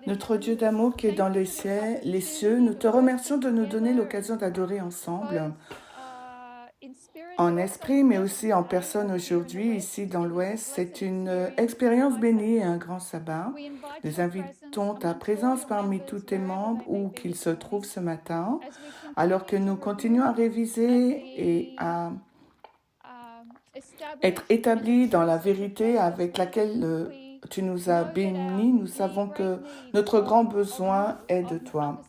Notre Dieu d'amour qui est dans les cieux, nous te remercions de nous donner l'occasion d'adorer ensemble, en esprit, mais aussi en personne aujourd'hui, ici dans l'Ouest. C'est une expérience bénie et un grand sabbat. Nous invitons ta présence parmi tous tes membres, où qu'ils se trouvent ce matin, alors que nous continuons à réviser et à être établis dans la vérité avec laquelle tu nous as bénis. Nous savons que notre grand besoin est de toi,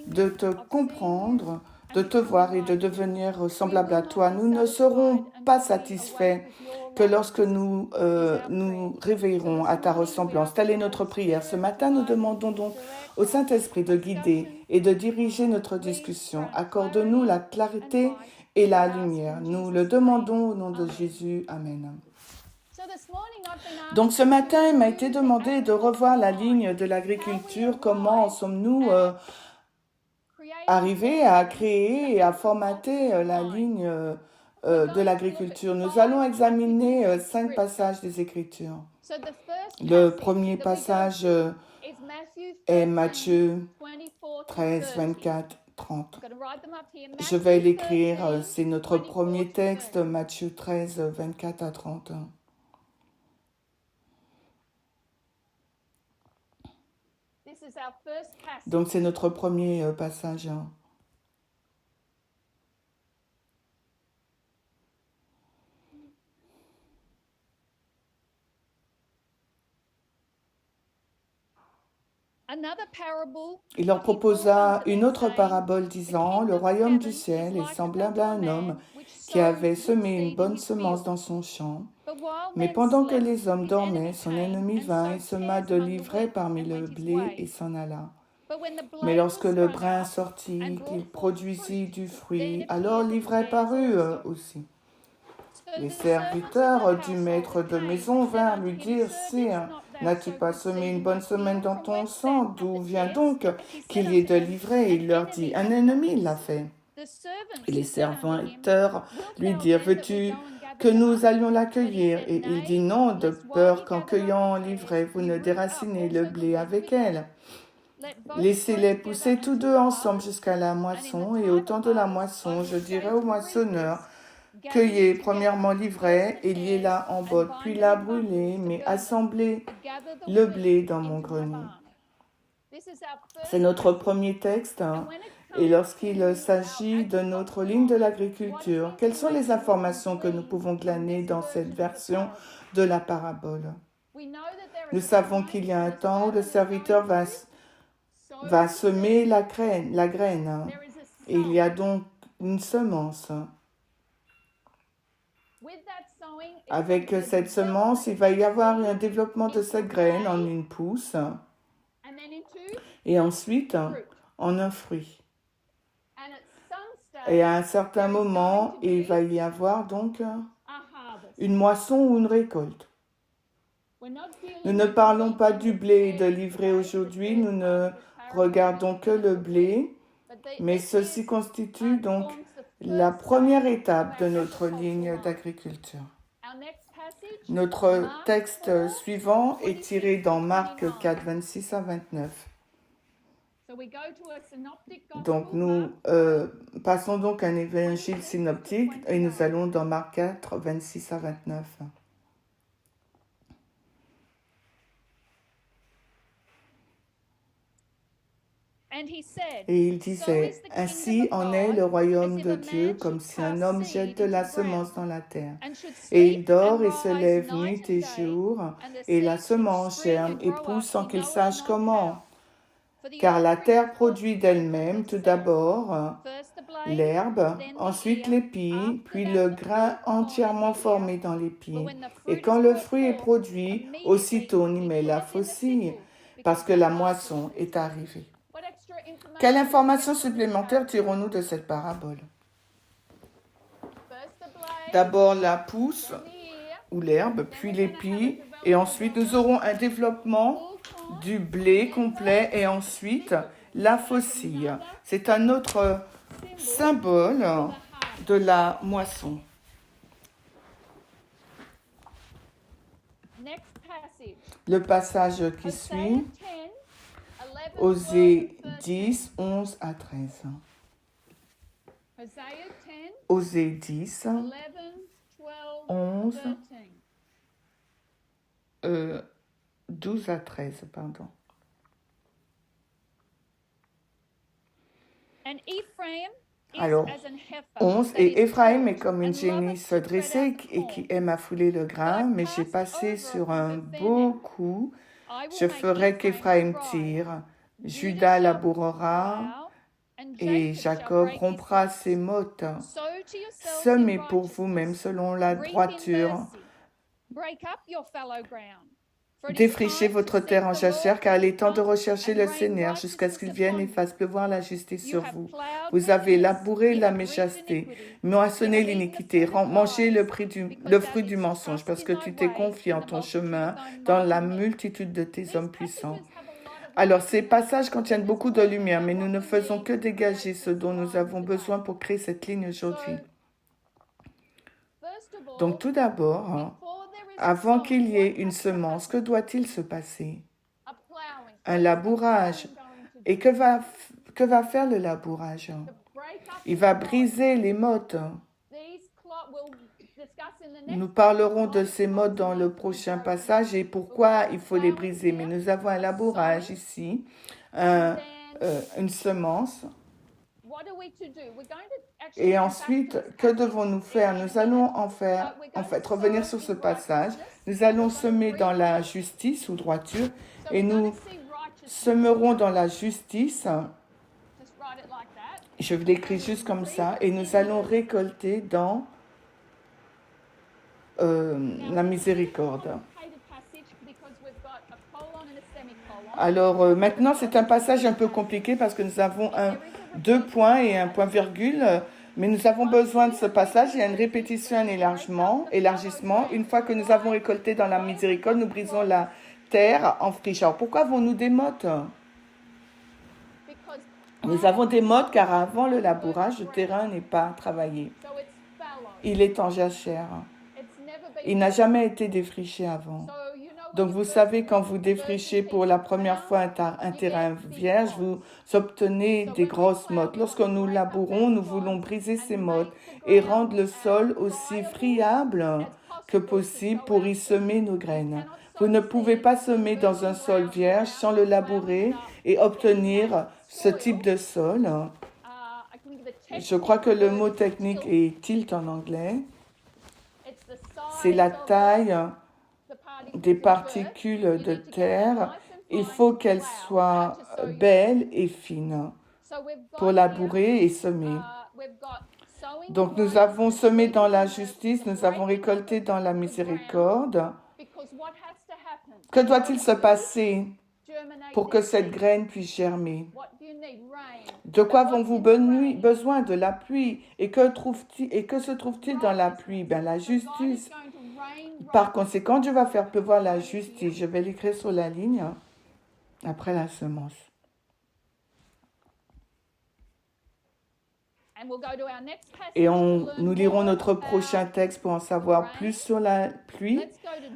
de te comprendre, de te voir et de devenir semblable à toi. Nous ne serons pas satisfaits que lorsque nous nous réveillerons à ta ressemblance. Telle est notre prière. Ce matin, nous demandons donc au Saint-Esprit de guider et de diriger notre discussion. Accorde-nous la clarté et la lumière. Nous le demandons au nom de Jésus. Amen. Donc ce matin, il m'a été demandé de revoir la ligne de l'agriculture. Comment sommes-nous arrivés à créer et à formater la ligne de l'agriculture? Nous allons examiner 5 passages des Écritures. Le premier passage est Matthieu 13, 24, 30. Je vais l'écrire, c'est notre premier texte, Matthieu 13, 24 à 30. Donc c'est notre premier passage. Il leur proposa une autre parabole disant, le royaume du ciel est semblable à un homme qui avait semé une bonne semence dans son champ. Mais pendant que les hommes dormaient, son ennemi vint et sema de l'ivraie parmi le blé et s'en alla. Mais lorsque le brin sortit, qu'il produisit du fruit, alors l'ivraie parut aussi. Les serviteurs du maître de maison vinrent lui dire, Sire, n'as-tu pas semé une bonne semaine dans ton champ? D'où vient donc qu'il y ait de l'ivraie? Il leur dit, un ennemi l'a fait. Et les serviteurs lui dirent, veux-tu que nous allions l'accueillir? Et il dit, non, de peur qu'en cueillant l'ivraie, vous ne déracinez le blé avec elle. Laissez-les pousser tous deux ensemble jusqu'à la moisson, et au temps de la moisson, je dirai au moissonneur, cueillez premièrement l'ivraie et liez-la en bottes, puis la brûlez, mais assemblez le blé dans mon grenier. C'est notre premier texte. Et lorsqu'il s'agit de notre ligne de l'agriculture, quelles sont les informations que nous pouvons glaner dans cette version de la parabole? Nous savons qu'il y a un temps où le serviteur va semer la graine. Et il y a donc une semence. Avec cette semence, il va y avoir un développement de cette graine en une pousse et ensuite en un fruit. Et à un certain moment, il va y avoir donc une moisson ou une récolte. Nous ne parlons pas du blé et de l'ivraie aujourd'hui, nous ne regardons que le blé, mais ceci constitue donc la première étape de notre ligne d'agriculture. Notre texte suivant est tiré dans Marc 4, 26 à 29. Donc nous passons donc à un évangile synoptique et nous allons dans Marc 4, 26 à 29. Et il disait, ainsi en est le royaume de Dieu, comme si un homme jette de la semence dans la terre. Et il dort et se lève nuit et jour, et la semence germe et pousse sans qu'il sache comment. Car la terre produit d'elle-même tout d'abord l'herbe, ensuite l'épi, puis le grain entièrement formé dans l'épi. Et quand le fruit est produit, aussitôt on y met la faucille, parce que la moisson est arrivée. Quelle information supplémentaire tirons-nous de cette parabole? D'abord la pousse ou l'herbe, puis l'épi, et ensuite nous aurons un développement du blé complet et ensuite la faucille. C'est un autre symbole de la moisson. Le passage qui suit, Osée 10, 11 à 13. Osée 10, 11, 12 à 13, pardon. Alors, 11, et Éphraïm est comme une génisse dressée et qui aime affouler le grain, mais j'ai passé sur un beau coup. Je ferai qu'Éphraïm tire, Judas labourera, et Jacob rompra ses mottes. Semez pour vous-même selon la droiture. Défrichez votre terre en jachère, car il est temps de rechercher le Seigneur jusqu'à ce qu'il vienne et fasse pleuvoir la justice sur vous. Vous avez labouré la méchanceté, moissonné l'iniquité, mangé le fruit du mensonge, parce que tu t'es confié en ton chemin dans la multitude de tes hommes puissants. Alors, ces passages contiennent beaucoup de lumière, mais nous ne faisons que dégager ce dont nous avons besoin pour créer cette ligne aujourd'hui. Donc, tout d'abord, avant qu'il y ait une semence, que doit-il se passer? Un labourage. Et que va faire le labourage? Il va briser les mottes. Nous parlerons de ces mottes dans le prochain passage et pourquoi il faut les briser. Mais nous avons un labourage ici, une semence. Et ensuite, que devons-nous faire? Nous allons en fait revenir sur ce passage. Nous allons semer dans la justice ou droiture et nous semerons dans la justice. Je l'écris juste comme ça. Et nous allons récolter dans la miséricorde. Alors maintenant, c'est un passage un peu compliqué parce que nous avons deux points et un point virgule, mais nous avons besoin de ce passage. Il y a une répétition, un élargissement. Une fois que nous avons récolté dans la miséricorde, nous brisons la terre en friche. Alors pourquoi avons-nous des mottes? Nous avons des mottes car avant le labourage, le terrain n'est pas travaillé. Il est en jachère. Il n'a jamais été défriché avant. Donc, vous savez, quand vous défrichez pour la première fois un terrain vierge, vous obtenez des grosses mottes. Lorsque nous labourons, nous voulons briser ces mottes et rendre le sol aussi friable que possible pour y semer nos graines. Vous ne pouvez pas semer dans un sol vierge sans le labourer et obtenir ce type de sol. Je crois que le mot technique est tilt en anglais. C'est la taille des particules de terre. Il faut qu'elles soient belles et fines pour labourer et semer. Donc nous avons semé dans la justice, nous avons récolté dans la miséricorde. Que doit-il se passer pour que cette graine puisse germer? De quoi avons-vous besoin? De la pluie. Et que se trouve-t-il dans la pluie? Ben, la justice. Par conséquent, Dieu va faire pleuvoir la justice. Je vais l'écrire sur la ligne après la semence. Et nous lirons notre prochain texte pour en savoir plus sur la pluie.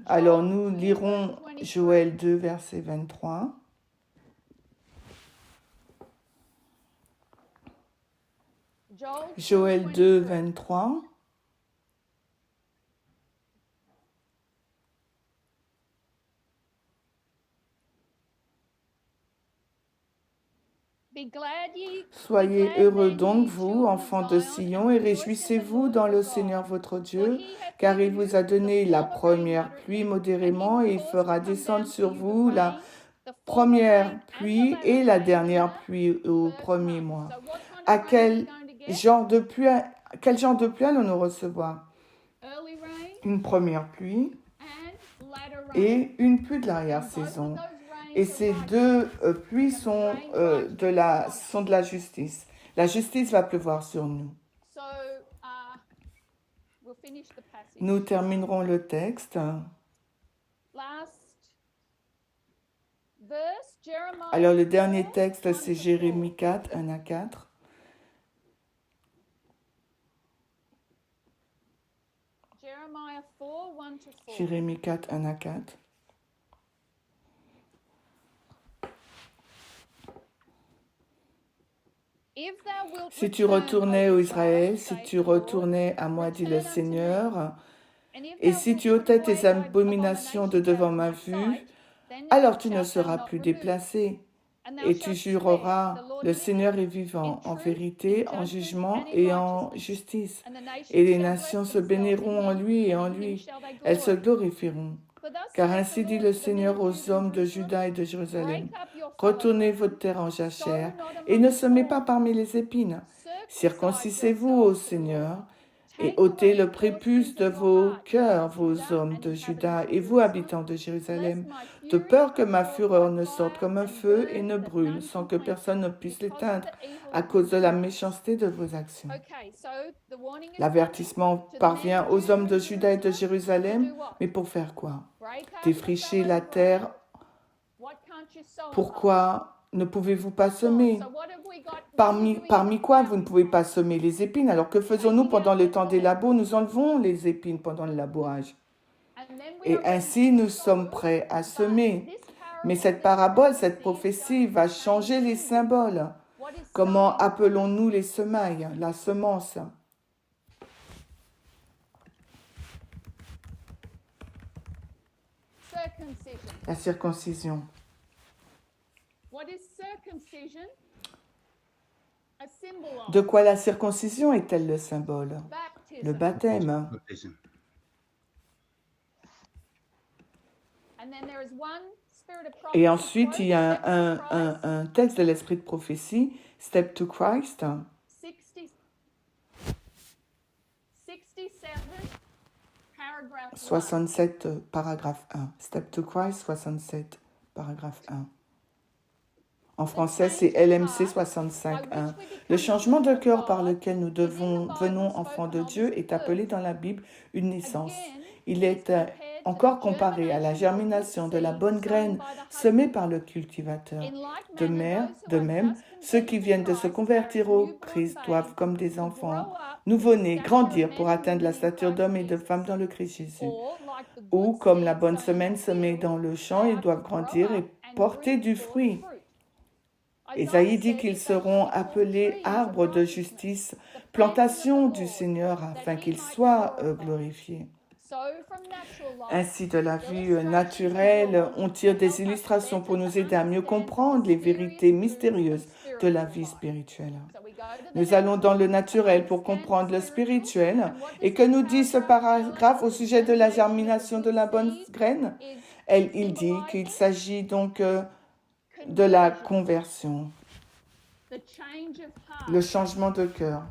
Alors, nous lirons Joël 2, verset 23. Joël 2, 23. Soyez heureux donc, vous, enfants de Sion, et réjouissez-vous dans le Seigneur votre Dieu, car il vous a donné la première pluie modérément, et il fera descendre sur vous la première pluie et la dernière pluie au premier mois. Quel genre de pluie allons-nous recevoir? Une première pluie et une pluie de l'arrière-saison. Et ces deux pluies sont de la justice. La justice va pleuvoir sur nous. Nous terminerons le texte. Alors le dernier texte, c'est Jérémie 4, 1 à 4. Jérémie 4, 1 à 4. Si tu retournais au Israël, si tu retournais à moi, dit le Seigneur, et si tu ôtais tes abominations de devant ma vue, alors tu ne seras plus déplacé. Et tu jureras, le Seigneur est vivant, en vérité, en jugement et en justice. Et les nations se béniront en lui et en lui. Elles se glorifieront. Car ainsi dit le Seigneur aux hommes de Juda et de Jérusalem, retournez votre terre en jachère et ne semez pas parmi les épines. Circoncisez-vous au Seigneur et ôtez le prépuce de vos cœurs, vos hommes de Juda et vous, habitants de Jérusalem, de peur que ma fureur ne sorte comme un feu et ne brûle, sans que personne ne puisse l'éteindre à cause de la méchanceté de vos actions. L'avertissement parvient aux hommes de Juda et de Jérusalem, mais pour faire quoi? Défricher la terre. Pourquoi ne pouvez-vous pas semer? Parmi quoi vous ne pouvez pas semer? Les épines. Alors que faisons-nous pendant le temps des labors? Nous enlevons les épines pendant le labourage. Et ainsi, nous sommes prêts à semer. Mais cette parabole, cette prophétie va changer les symboles. Comment appelons-nous les semailles, la semence? La circoncision. De quoi la circoncision est-elle le symbole? Le baptême. Et ensuite, il y a un texte de l'esprit de prophétie, Step to Christ. 67, paragraphe 1. Step to Christ, 67, paragraphe 1. En français, c'est LMC 65.1. Le changement de cœur par lequel nous venons enfants de Dieu est appelé dans la Bible une naissance. Il est encore comparé à la germination de la bonne graine semée par le cultivateur. De même, ceux qui viennent de se convertir au Christ doivent, comme des enfants nouveau-nés, grandir pour atteindre la stature d'homme et de femme dans le Christ Jésus. Ou, comme la bonne semaine semée dans le champ, ils doivent grandir et porter du fruit. Ésaïe dit qu'ils seront appelés arbres de justice, plantation du Seigneur, afin qu'ils soient glorifiés. Ainsi, de la vue naturelle, on tire des illustrations pour nous aider à mieux comprendre les vérités mystérieuses de la vie spirituelle. Nous allons dans le naturel pour comprendre le spirituel. Et que nous dit ce paragraphe au sujet de la germination de la bonne graine? Il dit qu'il s'agit donc de la conversion, le changement de cœur.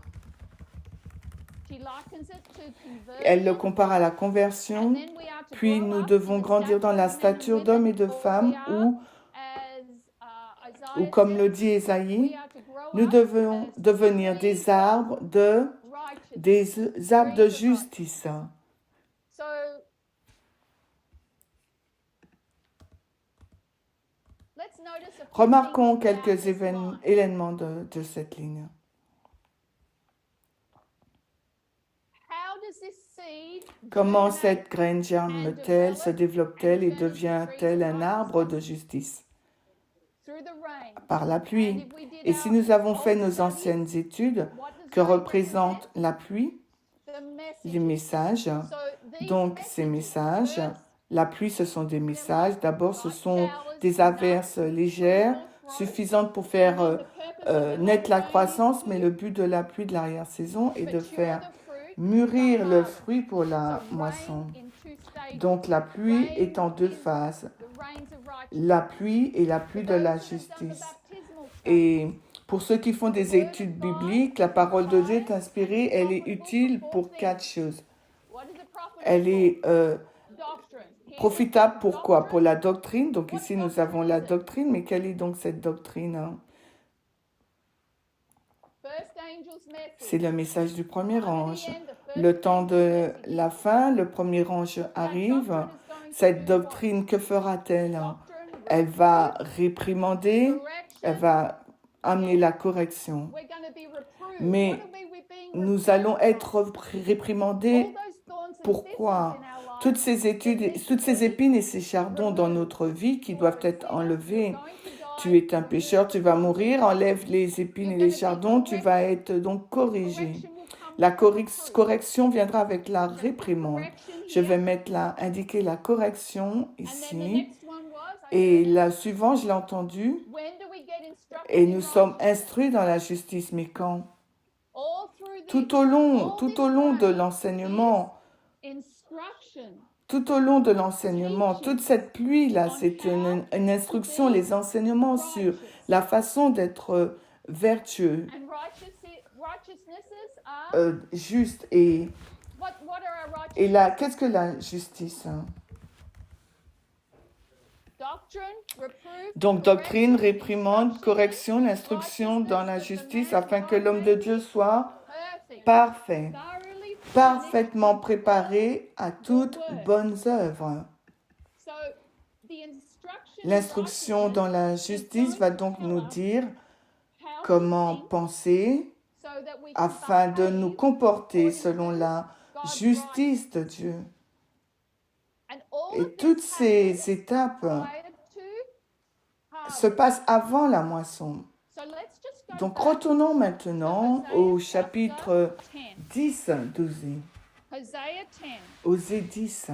Elle le compare à la conversion, puis nous devons grandir dans la stature d'hommes et de femmes ou comme le dit Ésaïe, nous devons devenir des arbres de justice. Remarquons quelques éléments de cette ligne. Comment cette graine germe-t-elle, se développe-t-elle et devient-elle un arbre de justice? Par la pluie. Et si nous avons fait nos anciennes études, que représente la pluie? Les messages. Donc, ces messages, la pluie, ce sont des messages. D'abord, ce sont des averses légères, suffisantes pour faire naître la croissance, mais le but de la pluie de l'arrière-saison est de faire mûrir le fruit pour la moisson. Donc la pluie est en deux phases, la pluie et la pluie de la justice. Et pour ceux qui font des études bibliques, la parole de Dieu est inspirée, elle est utile pour 4 choses. Elle est profitable pour quoi? Pour la doctrine. Donc ici nous avons la doctrine, mais quelle est donc cette doctrine? C'est le message du premier ange. Le temps de la fin, le premier ange arrive. Cette doctrine, que fera-t-elle? Elle va réprimander, elle va amener la correction. Mais nous allons être réprimandés. Pourquoi? Toutes ces épines et ces chardons dans notre vie qui doivent être enlevés, Tu es un pécheur, tu vas mourir, enlève les épines et les chardons, tu vas être donc corrigé. La correction viendra avec la réprimande. Je vais mettre indiquer la correction ici. Et la suivante, je l'ai entendu. Et nous sommes instruits dans la justice. Mais quand? Tout au long de l'enseignement, toute cette pluie-là, c'est une instruction, les enseignements sur la façon d'être vertueux, juste. Et là, qu'est-ce que la justice? Donc, doctrine, réprimande, correction, l'instruction dans la justice, afin que l'homme de Dieu soit parfait, parfaitement préparé à toutes bonnes œuvres. L'instruction dans la justice va donc nous dire comment penser afin de nous comporter selon la justice de Dieu. Et toutes ces étapes se passent avant la moisson. Donc retournons maintenant au chapitre 10 d'Osée. Osée 10.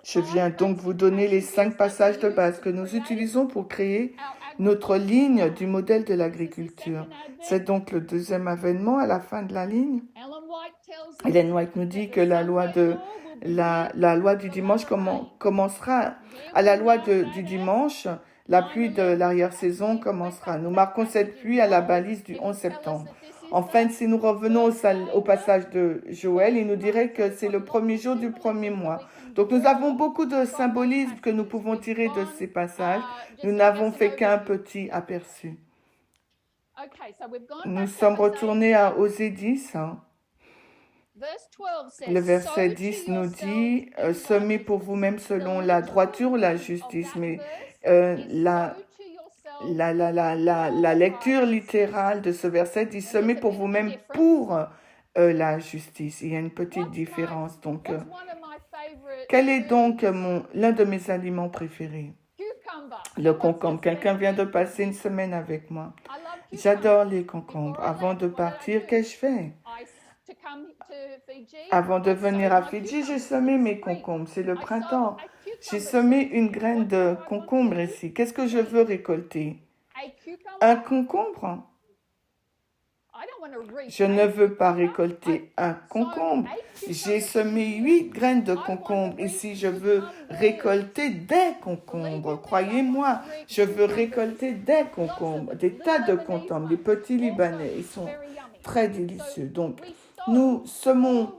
Je viens donc vous donner les 5 passages de base que nous utilisons pour créer notre ligne du modèle de l'agriculture. C'est donc le deuxième avènement à la fin de la ligne. Ellen White nous dit que la loi du dimanche commencera à la loi du dimanche. La pluie de l'arrière-saison commencera. Nous marquons cette pluie à la balise du 11 septembre. Enfin, si nous revenons au passage de Joël, il nous dirait que c'est le premier jour du premier mois. Donc, nous avons beaucoup de symbolisme que nous pouvons tirer de ces passages. Nous n'avons fait qu'un petit aperçu. Nous sommes retournés à Osée 10. Le verset 10 nous dit « Semez pour vous-même selon la droiture ou la justice ». Mais la lecture littérale de ce verset dit « Semez pour vous-même pour la justice ». Il y a une petite différence. Donc, quel est donc l'un de mes aliments préférés? Le concombre. Quelqu'un vient de passer une semaine avec moi. J'adore les concombres. Avant de partir, qu'ai-je fait? Avant de venir à Fidji, j'ai semé mes concombres. C'est le printemps. J'ai semé une graine de concombre ici. Qu'est-ce que je veux récolter? Un concombre? Je ne veux pas récolter un concombre. J'ai semé 8 graines de concombre. Ici, je veux récolter des concombres. Croyez-moi, je veux récolter des concombres, des tas de concombres. Les petits Libanais, ils sont très délicieux. Donc, nous semons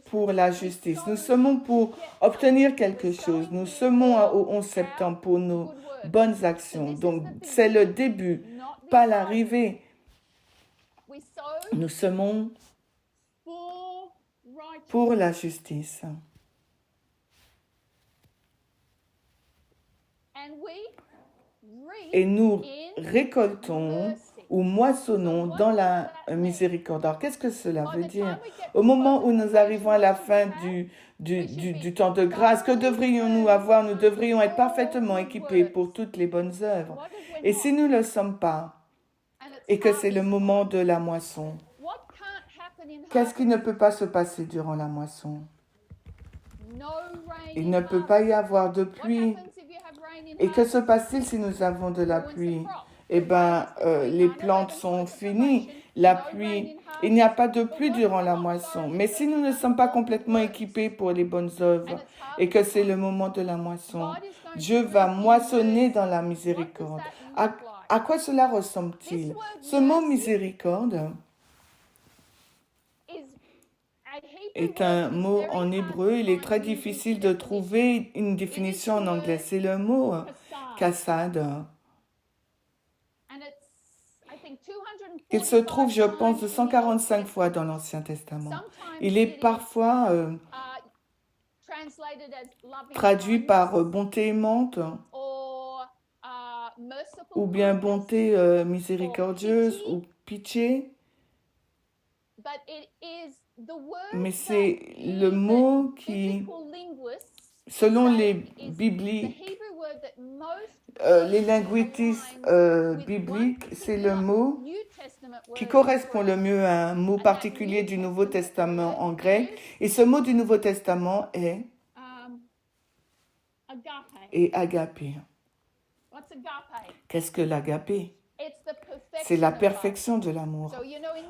pour la justice. Nous semons pour obtenir quelque chose. Nous semons au 11 septembre pour nos bonnes actions. Donc, c'est le début, pas l'arrivée. Nous semons pour la justice. Et nous récoltons ou moissonnons dans la miséricorde. Alors, qu'est-ce que cela veut dire? Au moment où nous arrivons à la fin du temps de grâce, que devrions-nous avoir? Nous devrions être parfaitement équipés pour toutes les bonnes œuvres. Et si nous ne le sommes pas, et que c'est le moment de la moisson, qu'est-ce qui ne peut pas se passer durant la moisson? Il ne peut pas y avoir de pluie. Et que se passe-t-il si nous avons de la pluie? Eh bien, les plantes sont finies. La pluie, il n'y a pas de pluie durant la moisson. Mais si nous ne sommes pas complètement équipés pour les bonnes œuvres et que c'est le moment de la moisson, Dieu va moissonner dans la miséricorde. À quoi cela ressemble-t-il? Ce mot miséricorde est un mot en hébreu. Il est très difficile de trouver une définition en anglais. C'est le mot kassad. Il se trouve, je pense, 245 fois dans l'Ancien Testament. Il est parfois traduit par bonté aimante ou bien bonté miséricordieuse ou pitié. Mais c'est le mot qui, selon les les linguistes bibliques, c'est le mot qui correspond le mieux à un mot particulier du Nouveau Testament en grec. Et ce mot du Nouveau Testament est agapé. Qu'est-ce que l'agapé? C'est la perfection de l'amour.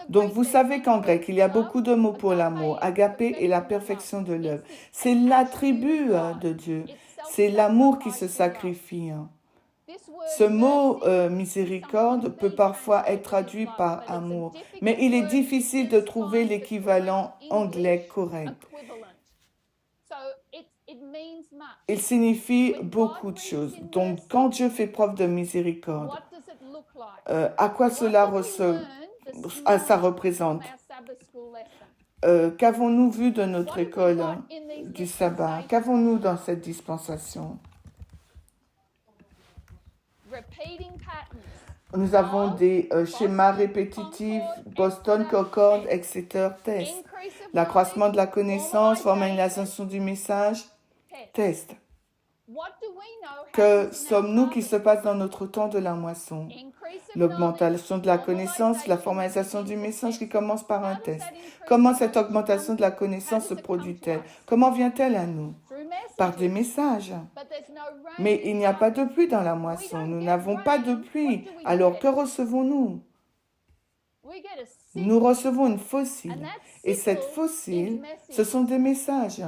Donc vous savez qu'en grec, il y a beaucoup de mots pour l'amour. Agapé est la perfection de l'œuvre. C'est l'attribut de Dieu. C'est l'amour qui se sacrifie. Ce mot miséricorde peut parfois être traduit par amour, mais il est difficile de trouver l'équivalent anglais correct. Il signifie beaucoup de choses. Donc, quand Dieu fait preuve de miséricorde, à quoi cela ça représente? Qu'avons-nous vu de notre école du sabbat? Qu'avons-nous dans cette dispensation? Nous avons des schémas répétitifs, Boston, Concord, Exeter, test. L'accroissement de la connaissance, formalisation du message, test. Que sommes-nous qui se passe dans notre temps de la moisson? L'augmentation de la connaissance, la formalisation du message qui commence par un test. Comment cette augmentation de la connaissance se produit-elle? Comment vient-elle à nous? Par des messages. Mais il n'y a pas de pluie dans la moisson. Nous n'avons pas de pluie. Alors que recevons-nous? Nous recevons une fossile. Et cette fossile, ce sont des messages.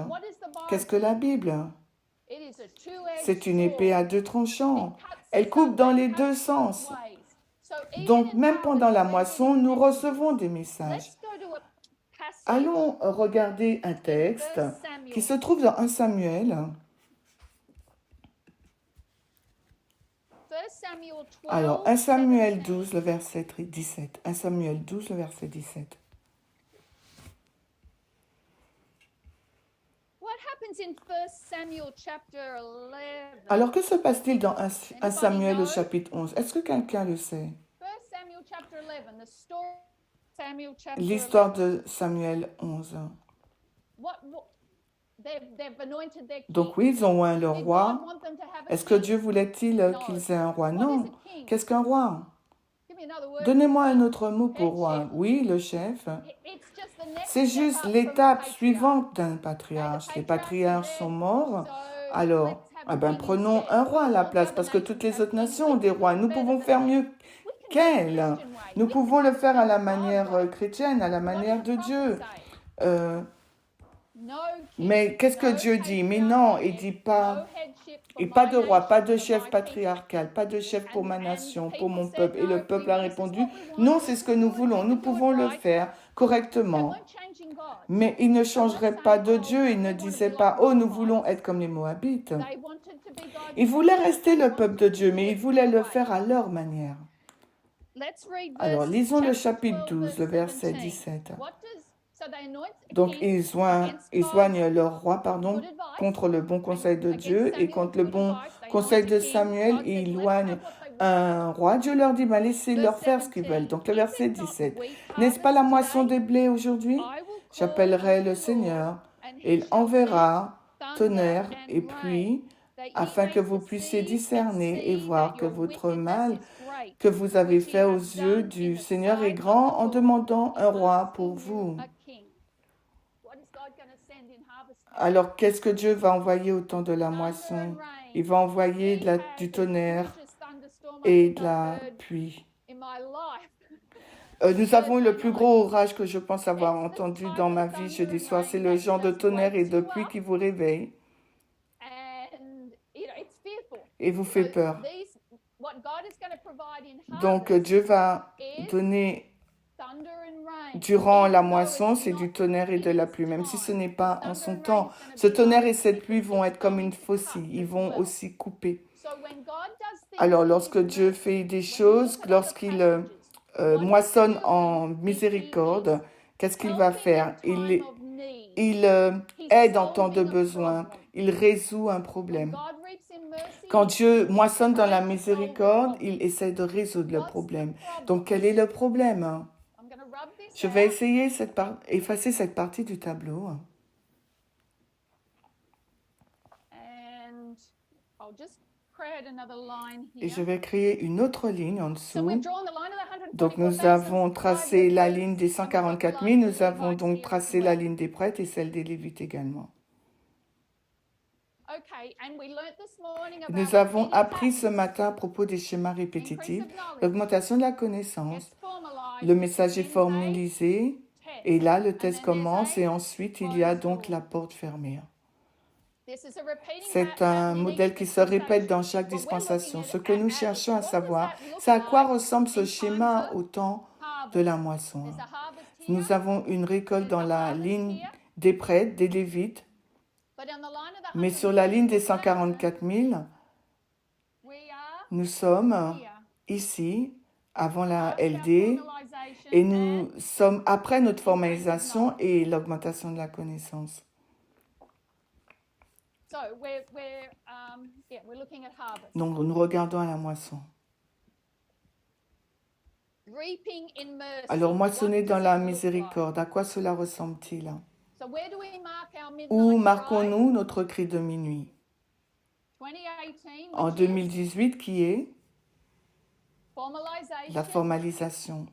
Qu'est-ce que la Bible? C'est une épée à deux tranchants. Elle coupe dans les deux sens. Donc, même pendant la moisson, nous recevons des messages. Allons regarder un texte qui se trouve dans 1 Samuel. Alors, 1 Samuel 12, le verset 17. 1 Samuel 12, le verset 17. Alors, que se passe-t-il dans 1 Samuel au chapitre 11? Est-ce que quelqu'un le sait? L'histoire de Samuel 11. Donc oui, ils ont oint leur roi. Est-ce que Dieu voulait-il qu'ils aient un roi? Non. Qu'est-ce qu'un roi? Donnez-moi un autre mot pour roi. Oui, le chef. C'est juste l'étape suivante d'un patriarche. Les patriarches sont morts. Alors, prenons un roi à la place, parce que toutes les autres nations ont des rois. Nous pouvons faire mieux qu'elles. Nous pouvons le faire à la manière chrétienne, à la manière de Dieu. Mais qu'est-ce que Dieu dit? Mais non, il dit pas. Et pas de roi, pas de chef patriarcal, pas de chef pour ma nation, pour mon peuple. Et le peuple a répondu, non, c'est ce que nous voulons, nous pouvons le faire correctement. Mais il ne changerait pas de Dieu, il ne disait pas, oh, nous voulons être comme les Moabites. Ils voulaient rester le peuple de Dieu, mais ils voulaient le faire à leur manière. Alors, lisons le chapitre 12, le verset 17. Donc, ils joignent leur roi, contre le bon conseil de Dieu et contre le bon conseil de Samuel, et ils loignent un roi. Dieu leur dit, laissez-leur faire ce qu'ils veulent. Donc, le verset 17. N'est-ce pas la moisson des blés aujourd'hui? J'appellerai le Seigneur, et il enverra tonnerre et pluie, afin que vous puissiez discerner et voir que votre mal que vous avez fait aux yeux du Seigneur est grand en demandant un roi pour vous. Alors, qu'est-ce que Dieu va envoyer au temps de la moisson? Il va envoyer du tonnerre et de la pluie. Nous avons eu le plus gros orage que je pense avoir entendu dans ma vie jeudi soir. C'est le genre de tonnerre et de pluie qui vous réveille et vous fait peur. Donc, Dieu va donner durant la moisson, c'est du tonnerre et de la pluie, même si ce n'est pas en son temps. Ce tonnerre et cette pluie vont être comme une fossile, ils vont aussi couper. Alors, lorsque Dieu fait des choses, lorsqu'il moissonne en miséricorde, qu'est-ce qu'il va faire? Il aide en temps de besoin, il résout un problème. Quand Dieu moissonne dans la miséricorde, il essaie de résoudre le problème. Donc, quel est le problème? Je vais essayer effacer cette partie du tableau. Et je vais créer une autre ligne en dessous. Donc nous avons tracé la ligne des 144 000, nous avons donc tracé la ligne des prêtres et celle des Lévites également. Nous avons appris ce matin à propos des schémas répétitifs, l'augmentation de la connaissance, le message est formalisé, et là le test commence et ensuite il y a donc la porte fermée. C'est un modèle qui se répète dans chaque dispensation. Ce que nous cherchons à savoir, c'est à quoi ressemble ce schéma au temps de la moisson. Nous avons une récolte dans la ligne des prêtres, des Lévites, mais sur la ligne des 144 000, nous sommes ici, avant la LD, et nous sommes après notre formalisation et l'augmentation de la connaissance. Donc, nous regardons à la moisson. Alors, moissonner dans la miséricorde, à quoi cela ressemble-t-il? Où marquons-nous notre cri de minuit? En 2018, qui est la formalisation.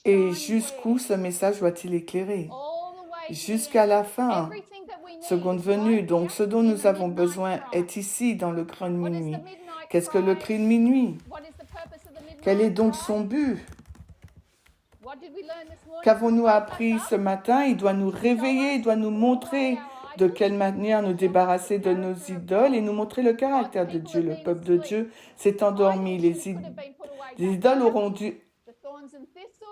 Et jusqu'où ce message doit-il éclairer? Jusqu'à la fin, seconde venue. Donc, ce dont nous avons besoin est ici, dans le cri de minuit. Qu'est-ce que le cri de minuit? Quel est donc son but? Qu'avons-nous appris ce matin? Il doit nous réveiller, il doit nous montrer de quelle manière nous débarrasser de nos idoles et nous montrer le caractère de Dieu. Le peuple de Dieu s'est endormi. Les idoles auront dû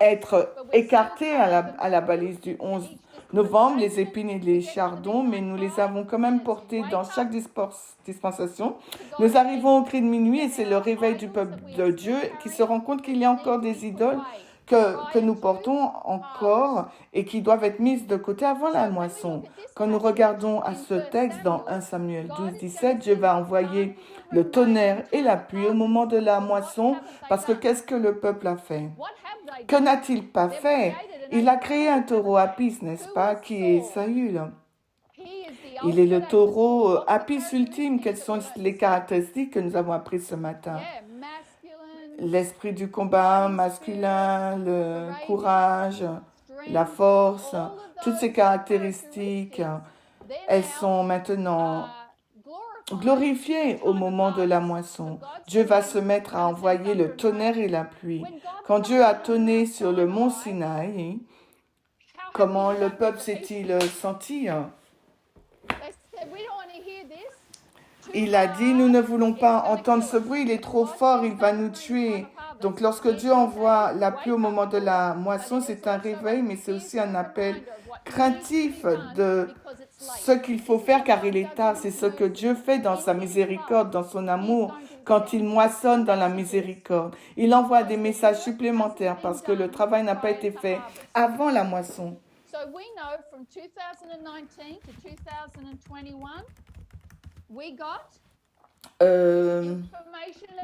être écartés à la balise du 11 novembre, les épines et les chardons, mais nous les avons quand même portés dans chaque dispensation. Nous arrivons au cri de minuit et c'est le réveil du peuple de Dieu qui se rend compte qu'il y a encore des idoles que nous portons encore et qui doivent être mises de côté avant la moisson. Quand nous regardons à ce texte dans 1 Samuel 12, 17, Dieu va envoyer le tonnerre et la pluie au moment de la moisson parce que qu'est-ce que le peuple a fait? Que n'a-t-il pas fait? Il a créé un taureau Apis, n'est-ce pas, qui est Saül. Il est le taureau Apis ultime. Quelles sont les caractéristiques que nous avons apprises ce matin? L'esprit du combat masculin, le courage, la force, toutes ces caractéristiques, elles sont maintenant glorifiées au moment de la moisson. Dieu va se mettre à envoyer le tonnerre et la pluie. Quand Dieu a tonné sur le mont Sinaï, comment le peuple s'est-il senti? Il a dit, nous ne voulons pas entendre ce bruit, il est trop fort, il va nous tuer. Donc lorsque Dieu envoie la pluie au moment de la moisson, c'est un réveil, mais c'est aussi un appel craintif de ce qu'il faut faire, car il est tard. C'est ce que Dieu fait dans sa miséricorde, dans son amour, quand il moissonne dans la miséricorde. Il envoie des messages supplémentaires parce que le travail n'a pas été fait avant la moisson.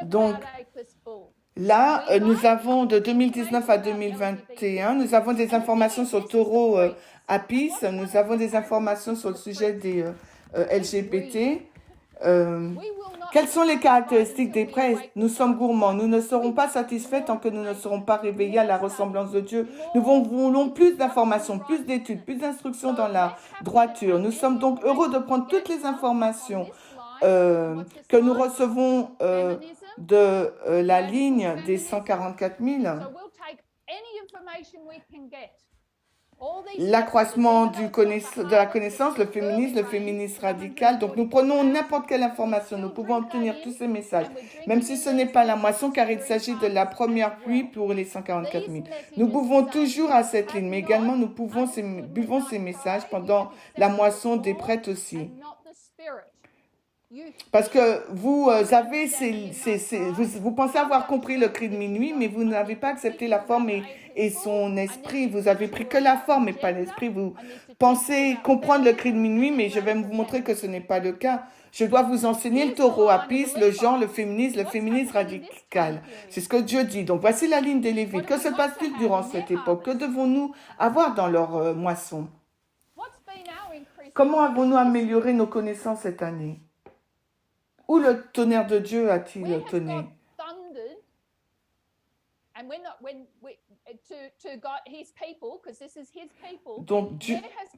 Donc, là, nous avons de 2019 à 2021, nous avons des informations sur le taureau Apis, nous avons des informations sur le sujet des LGBT. Quelles sont les caractéristiques des prêtres? Nous sommes gourmands, nous ne serons pas satisfaits tant que nous ne serons pas réveillés à la ressemblance de Dieu. Nous voulons plus d'informations, plus d'études, plus d'instructions dans la droiture. Nous sommes donc heureux de prendre toutes les informations que nous recevons de la ligne des 144 000. L'accroissement de la connaissance, le féminisme radical. Donc nous prenons n'importe quelle information, nous pouvons obtenir tous ces messages, même si ce n'est pas la moisson, car il s'agit de la première pluie pour les 144 000. Nous buvons toujours à cette ligne, mais également nous buvons ces messages pendant la moisson des prêtres aussi. Parce que vous avez vous pensez avoir compris le cri de minuit, mais vous n'avez pas accepté la forme et son esprit. Vous avez pris que la forme et pas l'esprit. Vous pensez comprendre le cri de minuit, mais je vais vous montrer que ce n'est pas le cas. Je dois vous enseigner le taureau apis, le genre, le féminisme radical. C'est ce que Dieu dit. Donc voici la ligne des Lévites. Que se passe-t-il durant cette époque? Que devons-nous avoir dans leur moisson? Comment avons-nous amélioré nos connaissances cette année? Où le tonnerre de Dieu a-t-il tonné? Donc,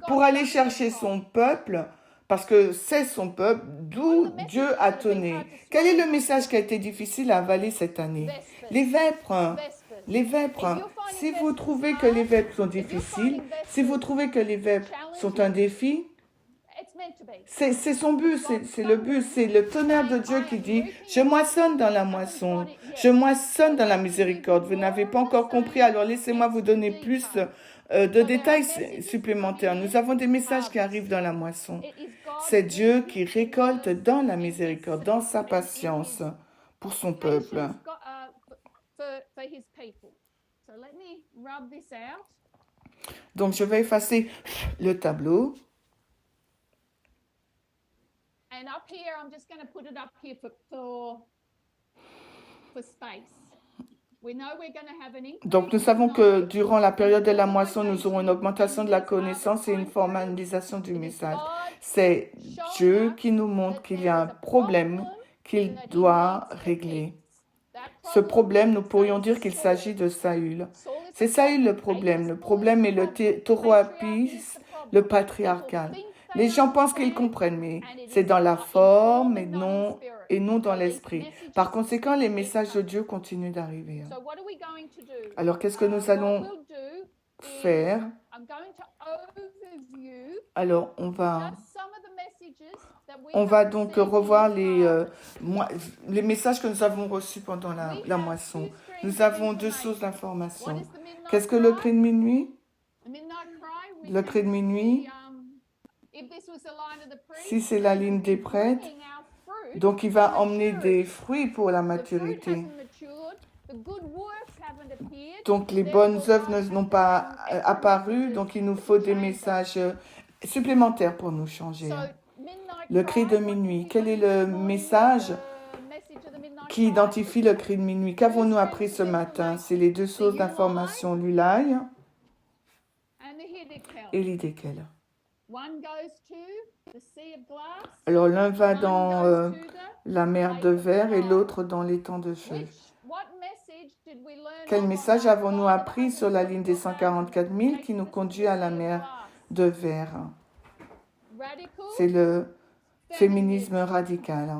pour aller chercher son peuple, parce que c'est son peuple, d'où Dieu a tonné. Quel est le message qui a été difficile à avaler cette année? Les vêpres. Les vêpres. Si vous trouvez que les vêpres sont difficiles, si vous trouvez que les vêpres sont un défi, c'est son but, c'est le but, c'est le tonnerre de Dieu qui dit « Je moissonne dans la moisson, je moissonne dans la miséricorde. » Vous n'avez pas encore compris, alors laissez-moi vous donner plus de détails supplémentaires. Nous avons des messages qui arrivent dans la moisson. C'est Dieu qui récolte dans la miséricorde, dans sa patience pour son peuple. Donc je vais effacer le tableau. And up here, I'm just going to put it up here for space. We know we're going to have an increase. Donc nous savons que durant la période de la moisson, nous aurons une augmentation de la connaissance et une formalisation du message. C'est Dieu qui nous montre qu'il y a un problème qu'il doit régler. Ce problème, nous pourrions dire qu'il s'agit de Saül. C'est Saül le problème. Le problème est le taureau apis, le patriarcal. Les gens pensent qu'ils comprennent, mais c'est dans la forme et non dans l'esprit. Par conséquent, les messages de Dieu continuent d'arriver. Alors, qu'est-ce que nous allons faire? Alors, on va donc revoir les messages que nous avons reçus pendant la moisson. Nous avons deux sources d'information. Qu'est-ce que le cri de minuit? Le cri de minuit, si c'est la ligne des prêtres, donc il va emmener des fruits pour la maturité. Donc les bonnes œuvres n'ont pas apparu, donc il nous faut des messages supplémentaires pour nous changer. Le cri de minuit, quel est le message qui identifie le cri de minuit? Qu'avons-nous appris ce matin? C'est les deux sources d'information, l'Ulaï et l'Idékel. Alors l'un va dans la mer de verre et l'autre dans l'étang de feu. Quel message avons-nous appris sur la ligne des 144 000 qui nous conduit à la mer de verre? C'est le féminisme radical.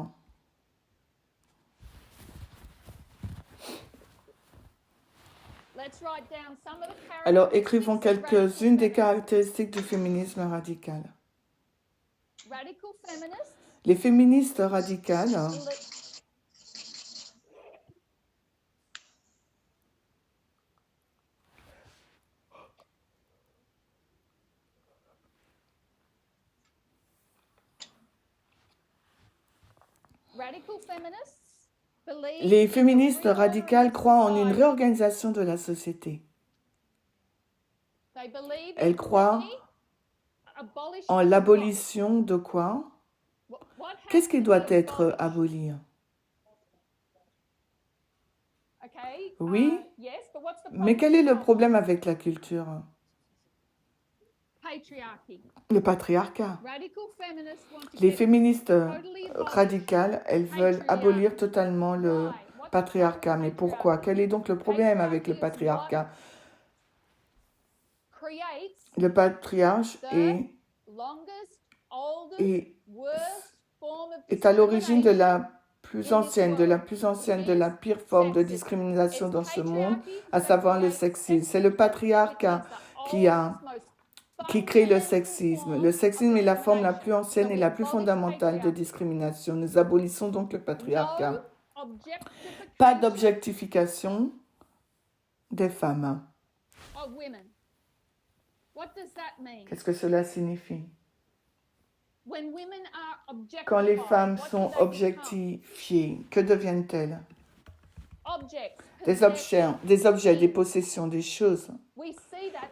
Alors, écrivons quelques-unes des caractéristiques du féminisme radical. Les féministes radicales croient en une réorganisation de la société. Elles croient en l'abolition de quoi? Qu'est-ce qui doit être aboli? Oui, mais quel est le problème avec la culture? Le patriarcat. Les féministes radicales, elles veulent abolir totalement le patriarcat. Mais pourquoi? Quel est donc le problème avec le patriarcat? Le patriarche est à l'origine de la plus ancienne, de la pire forme de discrimination dans ce monde, à savoir le sexisme. C'est le patriarcat qui crée le sexisme. Le sexisme est la forme la plus ancienne et la plus fondamentale de discrimination. Nous abolissons donc le patriarcat. Pas d'objectification des femmes. Qu'est-ce que cela signifie? Quand les femmes sont objectifiées, que deviennent-elles? Des objets, des possessions, des choses.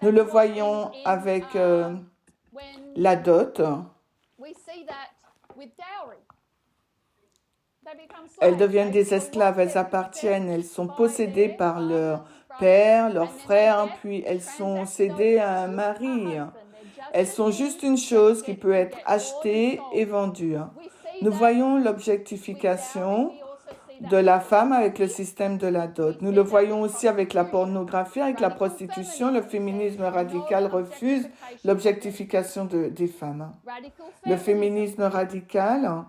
Nous le voyons avec la dot. Elles deviennent des esclaves, elles appartiennent, elles sont possédées par leur père, leur frère, puis elles sont cédées à un mari. Elles sont juste une chose qui peut être achetée et vendue. Nous voyons l'objectification de la femme avec le système de la dot. Nous le voyons aussi avec la pornographie, avec la prostitution. Le féminisme radical refuse l'objectification des femmes. Le féminisme radical,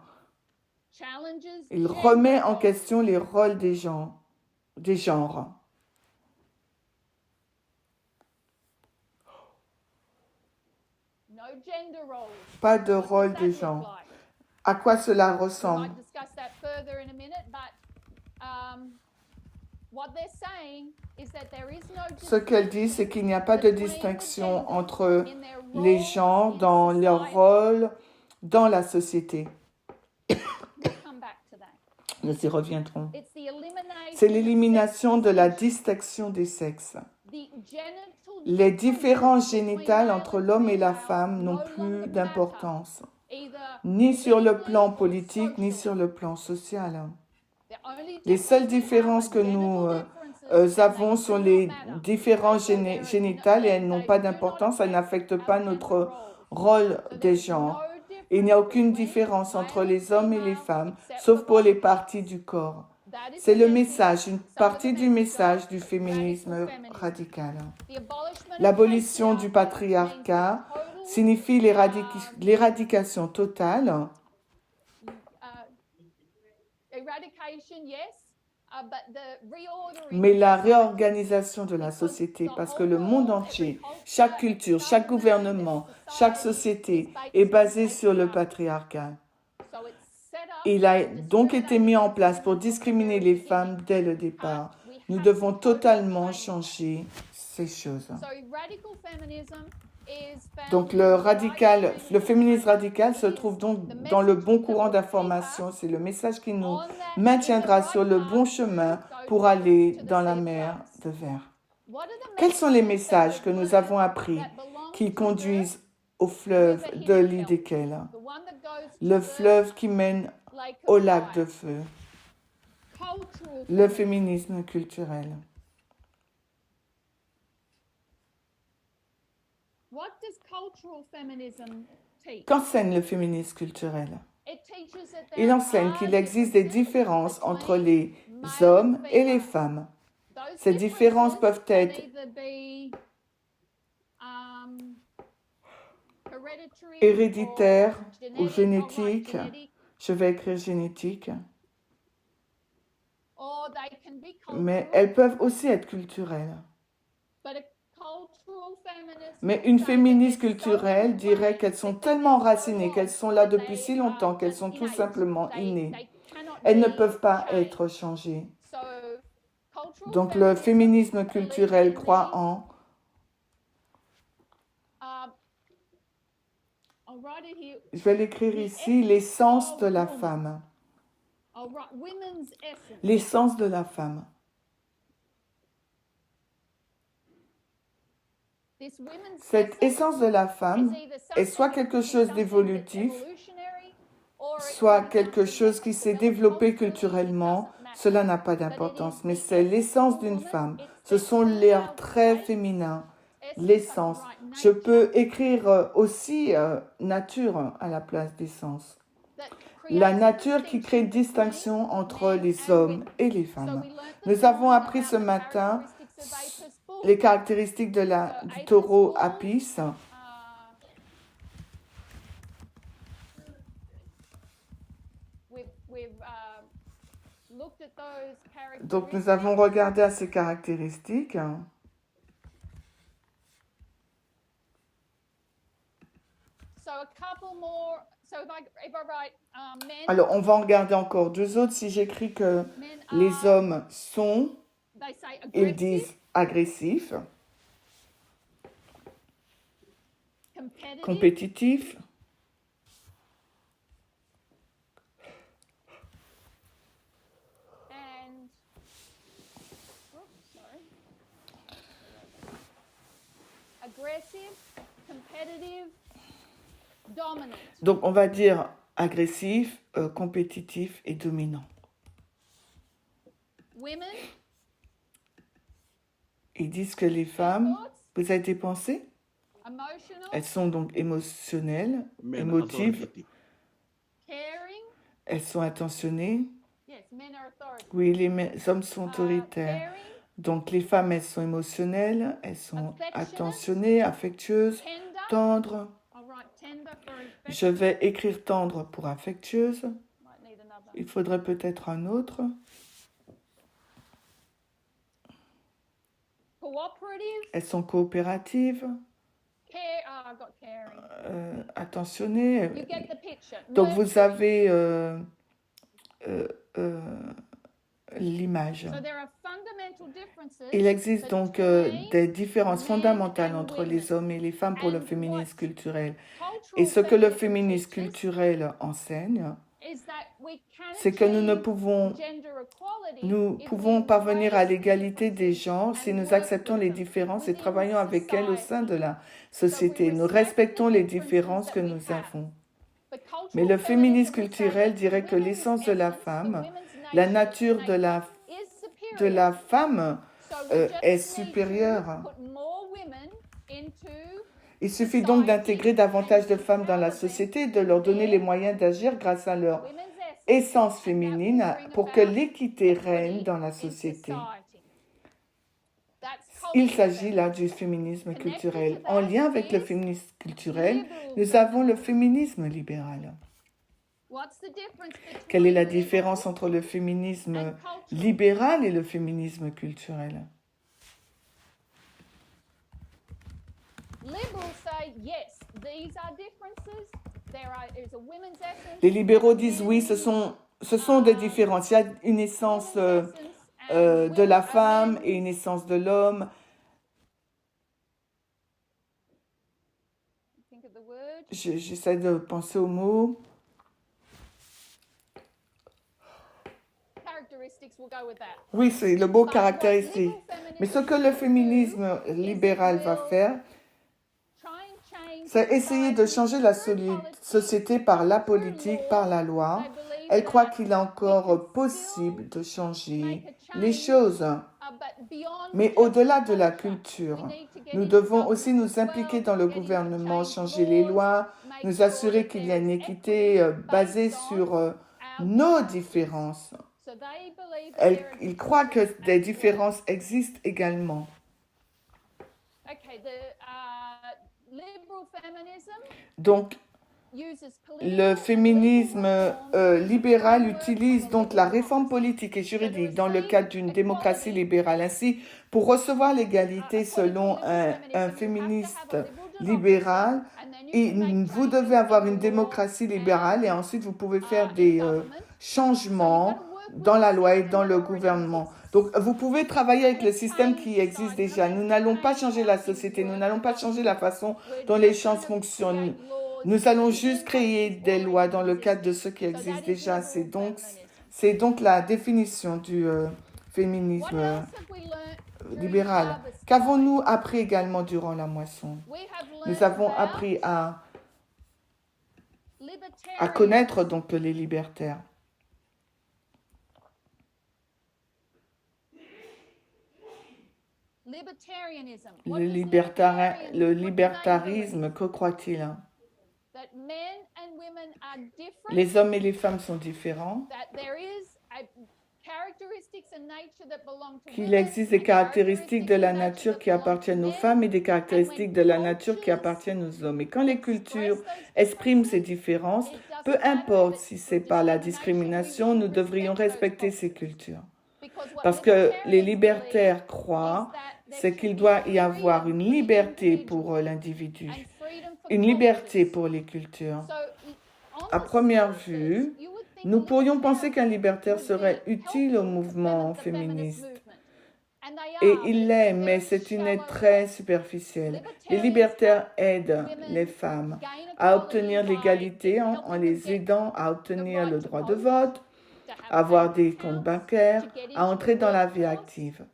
il remet en question les rôles des genres. Pas de rôle de genre. À quoi cela ressemble? Ce qu'elle dit, c'est qu'il n'y a pas de distinction entre les genres dans leur rôle dans la société. Nous y reviendrons. C'est l'élimination de la distinction des sexes. Les différences génitales entre l'homme et la femme n'ont plus d'importance, ni sur le plan politique, ni sur le plan social. Les seules différences que nous avons sont les différences génitales et elles n'ont pas d'importance, elles n'affectent pas notre rôle des genres. Il n'y a aucune différence entre les hommes et les femmes, sauf pour les parties du corps. C'est le message, une partie du message du féminisme radical. L'abolition du patriarcat signifie l'éradication totale, mais la réorganisation de la société, parce que le monde entier, chaque culture, chaque gouvernement, chaque société est basé sur le patriarcat. Il a donc été mis en place pour discriminer les femmes dès le départ. Nous devons totalement changer ces choses. Donc le féminisme radical se trouve donc dans le bon courant d'information. C'est le message qui nous maintiendra sur le bon chemin pour aller dans la mer de verre. Quels sont les messages que nous avons appris qui conduisent au fleuve de l'Hiddekel, le fleuve qui mène au lac de feu? Le féminisme culturel. Qu'enseigne le féminisme culturel? Il enseigne qu'il existe des différences entre les hommes et les femmes. Ces différences peuvent être héréditaires ou génétiques. Je vais écrire génétique. Mais elles peuvent aussi être culturelles. Mais une féministe culturelle dirait qu'elles sont tellement enracinées, qu'elles sont là depuis si longtemps, qu'elles sont tout simplement innées. Elles ne peuvent pas être changées. Donc le féminisme culturel croit en je vais l'écrire ici, l'essence de la femme. L'essence de la femme. Cette essence de la femme est soit quelque chose d'évolutif, soit quelque chose qui s'est développé culturellement. Cela n'a pas d'importance, mais c'est l'essence d'une femme. Ce sont les traits féminins, l'essence. Je peux écrire aussi nature à la place d'essence. La nature qui crée distinction entre les hommes et les femmes. Nous avons appris ce matin les caractéristiques du taureau Apis. Donc nous avons regardé à ces caractéristiques. Alors on va en regarder encore deux autres. Si j'écris que les hommes sont, ils disent agressifs, compétitifs, aggressive, competitive, dominant. Donc, on va dire agressif, compétitif et dominant. Women, Ils disent que les femmes, thoughts, vous avez des pensées? emotional, Elles sont donc émotionnelles, Men émotives, authoritative. caring. elles sont attentionnées. Yes, men are authoritative. Oui, les hommes sont autoritaires. Caring, Donc, les femmes, elles sont émotionnelles, elles sont Affectionate. attentionnées, affectueuses, tender. tendres. I'll write tender for Je affection. vais écrire tendre pour affectueuse. Might need another. Il faudrait peut-être un autre. Cooperative, Elles sont coopératives, I've got caring. attentionnées. You get the picture. Donc, vous Nurturing. avez l'image. So there are fundamental differences Il existe donc between des différences men fondamentales and entre women. les hommes et les femmes pour le And féminisme what culturel. cultural Et ce que le feminism féminisme teaches culturel enseigne, is that we can c'est que nous ne achieve pouvons, gender equality nous if pouvons we parvenir à embrace l'égalité des differences genres si and nous work acceptons with les them différences et within travaillons avec elles au sein de la société. Nous respect respectons the les differences différences that que we nous have. avons. The cultural Mais le féminisme feminism would say culturel that dirait que women's l'essence de la essence, the femme, women's la nature nature de la is superior. femme So we just est need to supérieure. put more women into Il suffit donc d'intégrer davantage de femmes dans la société et de leur donner les moyens d'agir grâce à leur women's essence. essence And that féminine will bring pour que about l'équité equity règne dans la in société. society. That's Il cultural s'agit là du féminisme Connected culturel. to that En lien avec le is féminisme culturel, liberal nous avons le féminisme libéral. What's the difference Quelle est la between différence liberal entre le féminisme and cultural? libéral et le féminisme culturel? Liberals say yes, these are differences. There is a women's essence. Les libéraux disent oui, ce sont des différences. Il y a une essence de la femme et une essence de l'homme. Think of the word. J'essaie de penser aux mots. Characteristics will go with that. Oui, c'est le mot But what caractéristique. liberal Mais ce feminism que le will féminisme do is libéral va will faire, try and change c'est essayer de society changer la through politics, société par la through politique, law. par la loi. They believe Elle croit that qu'il est we encore can possible de make changer a les change, choses. but beyond Mais just au-delà de la culture, culture, we need to get nous into devons government aussi nous as well, impliquer dans le get into gouvernement, change changer les laws, lois, make nous sure assurer that qu'il y there a une is équité equity basée based sur on our nos differences. différences. So they believe that there are Ils croient que differences des as well. différences existent également. Okay, the liberal feminism Donc, uses le political and féminisme legal reforms libéral to work utilise on a donc la liberal réforme democracy. politique et So to juridique dans le receive cadre d'une démocratie equality, libérale. Ainsi, pour recevoir l'égalité according to selon liberal un feminism, you have to féministe have a liberal libéral, democracy, and then you can make vous devez changes avoir in une law démocratie libérale et ensuite vous pouvez faire in des government. changements dans la loi et dans le gouvernement. Donc, vous pouvez travailler avec le système qui existe déjà. Nous n'allons pas changer la société, nous n'allons pas changer la façon dont les choses fonctionnent. Nous allons juste créer des lois dans le cadre de ce qui existe déjà. C'est donc la définition du féminisme libéral. Qu'avons-nous appris également durant la moisson? Nous avons appris à connaître donc les libertaires. Le libertarisme, que croit-il? Les hommes et les femmes sont différents, qu'il existe des caractéristiques de la nature qui appartiennent aux femmes et des caractéristiques de la nature qui appartiennent aux hommes. Et quand les cultures expriment ces différences, peu importe si c'est par la discrimination, nous devrions respecter ces cultures. Parce que les libertaires croient, c'est qu'il doit y avoir une liberté pour l'individu, une liberté pour les cultures. À première vue, nous pourrions penser qu'un libertaire serait utile au mouvement féministe. Et il l'est, mais c'est une aide très superficielle. Les libertaires aident les femmes à obtenir l'égalité en les aidant à obtenir le droit de vote, à avoir des comptes bancaires, à entrer dans la vie active.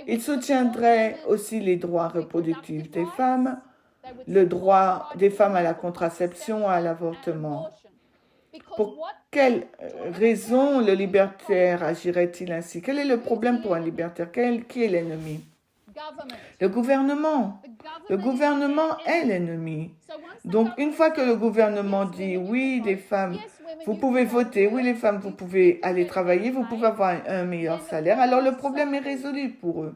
Ils soutiendraient aussi les droits reproductifs des femmes, le droit des femmes à la contraception, à l'avortement. Pour quelle raison le libertaire agirait-il ainsi? Quel est le problème pour un libertaire? Qui est l'ennemi? Le gouvernement. Le gouvernement est l'ennemi. Donc, une fois que le gouvernement dit oui, les femmes, vous pouvez voter, oui, les femmes, vous pouvez aller travailler, vous pouvez avoir un meilleur salaire, alors le problème est résolu pour eux.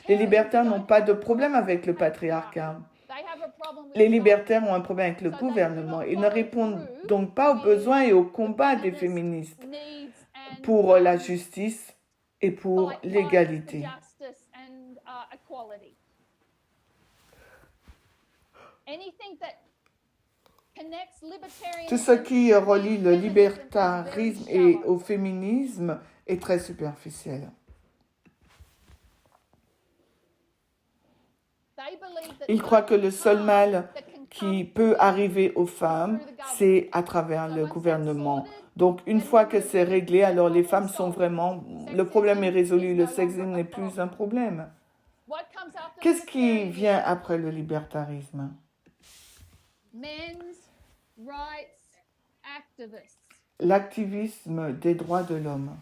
Les libertaires n'ont pas de problème avec le patriarcat. Les libertaires ont un problème avec le gouvernement. Ils ne répondent donc pas aux besoins et aux combats des féministes pour la justice et pour l'égalité. Tout ce qui relie le libertarisme et au féminisme est très superficiel. Ils croient que le seul mal qui peut arriver aux femmes, c'est à travers le gouvernement. Donc, une fois que c'est réglé, alors les femmes sont vraiment... Le problème est résolu, le sexisme n'est plus un problème. Qu'est-ce qui vient après le libertarisme? L'activisme des droits de l'homme.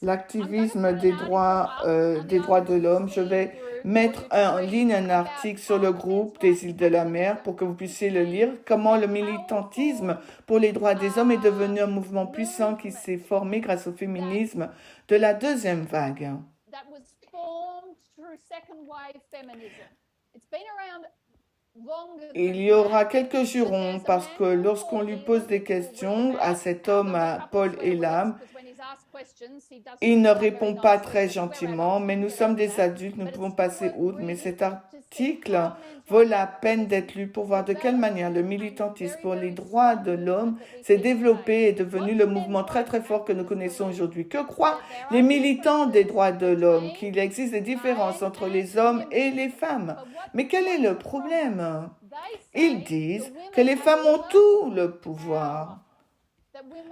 L'activisme des droits de l'homme. Je vais mettre en ligne un article sur le groupe des îles de la mer pour que vous puissiez le lire. Comment le militantisme pour les droits des hommes est devenu un mouvement puissant qui s'est formé grâce au féminisme de la deuxième vague. Il y aura quelques jurons parce que lorsqu'on lui pose des questions à cet homme, à Paul Elam, il ne répond pas très gentiment, mais nous sommes des adultes, nous pouvons passer outre, mais cet article vaut la peine d'être lu pour voir de quelle manière le militantisme pour les droits de l'homme s'est développé et est devenu le mouvement très très fort que nous connaissons aujourd'hui. Que croient les militants des droits de l'homme? Qu'il existe des différences entre les hommes et les femmes. Mais quel est le problème? Ils disent que les femmes ont tout le pouvoir.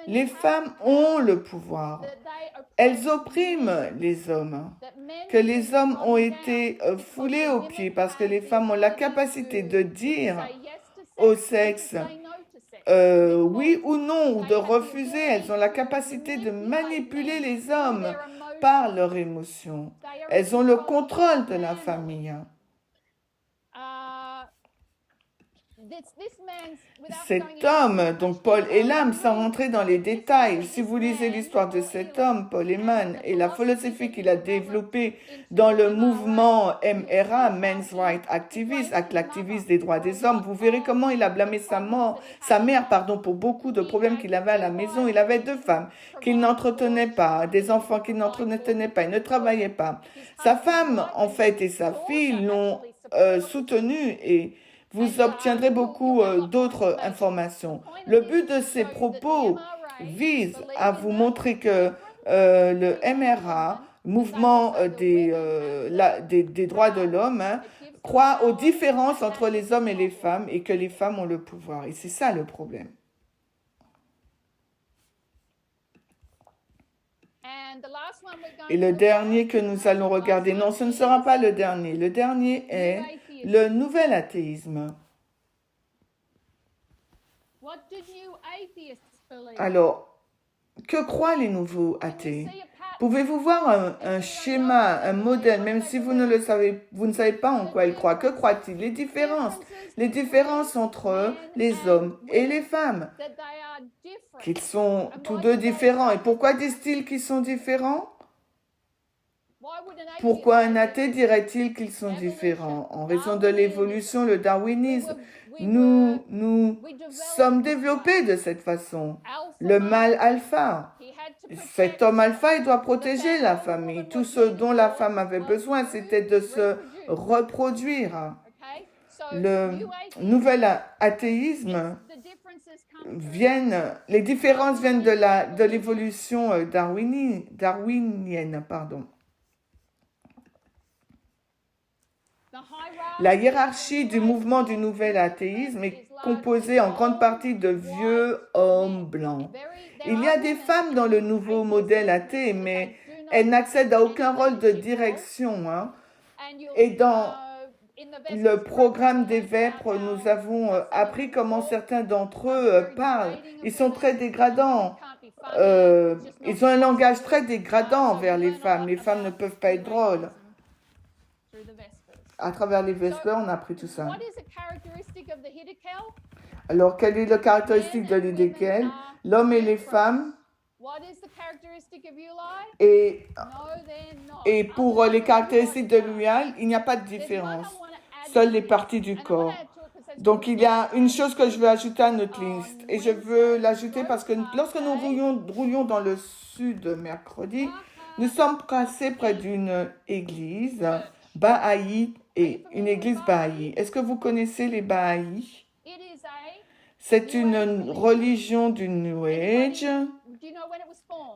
Les femmes ont le pouvoir. Elles oppriment les hommes. Que les hommes ont été foulés aux pieds parce que les femmes ont la capacité de dire au sexe oui ou non, ou de refuser. Elles ont la capacité de manipuler les hommes par leurs émotions. Elles ont le contrôle de la famille. Cet homme, donc Paul Elam, sans rentrer dans les détails, si vous lisez l'histoire de cet homme, Paul Elam, et la philosophie qu'il a développée dans le mouvement MRA, Men's Rights Activist, l'activiste des droits des hommes, vous verrez comment il a blâmé sa mère, pour beaucoup de problèmes qu'il avait à la maison. Il avait 2 femmes qu'il n'entretenait pas, des enfants qu'il n'entretenait pas, il ne travaillait pas. Sa femme, en fait, et sa fille l'ont soutenu et vous obtiendrez beaucoup d'autres informations. Le but de ces propos vise à vous montrer que le MRA, mouvement des droits de l'homme, croit aux différences entre les hommes et les femmes et que les femmes ont le pouvoir. Et c'est ça le problème. Et le dernier que nous allons regarder, non, ce ne sera pas le dernier. Le dernier est le nouvel athéisme. Alors, que croient les nouveaux athées? Pouvez-vous voir un schéma, un modèle, même si vous ne savez pas en quoi ils croient? Que croient-ils? Les différences entre les hommes et les femmes, qu'ils sont tous deux différents. Et pourquoi disent-ils qu'ils sont différents? Pourquoi un athée dirait-il qu'ils sont différents? En raison de l'évolution, le darwinisme. Nous sommes développés de cette façon. Le mâle alpha. Cet homme alpha, il doit protéger la famille. Tout ce dont la femme avait besoin, c'était de se reproduire. Le nouvel athéisme les différences viennent de l'évolution darwinienne. La hiérarchie du mouvement du nouvel athéisme est composée en grande partie de vieux hommes blancs. Il y a des femmes dans le nouveau modèle athée, mais elles n'accèdent à aucun rôle de direction. Hein. Et dans le programme des Vêpres, nous avons appris comment certains d'entre eux parlent. Ils sont très dégradants. Ils ont un langage très dégradant envers les femmes. Les femmes ne peuvent pas être drôles. À travers les Vespers, on a appris tout ça. Alors, quelle est la caractéristique de l'Hiddekel? L'homme et les femmes. Et pour les caractéristiques de l'Uyal, il n'y a pas de différence. Seules les parties du corps. Donc, il y a une chose que je veux ajouter à notre liste. Et je veux l'ajouter parce que lorsque nous roulions dans le sud mercredi, nous sommes passés près d'une église Baha'i et une église Baha'i. Est-ce que vous connaissez les Baha'i? C'est une religion du New Age.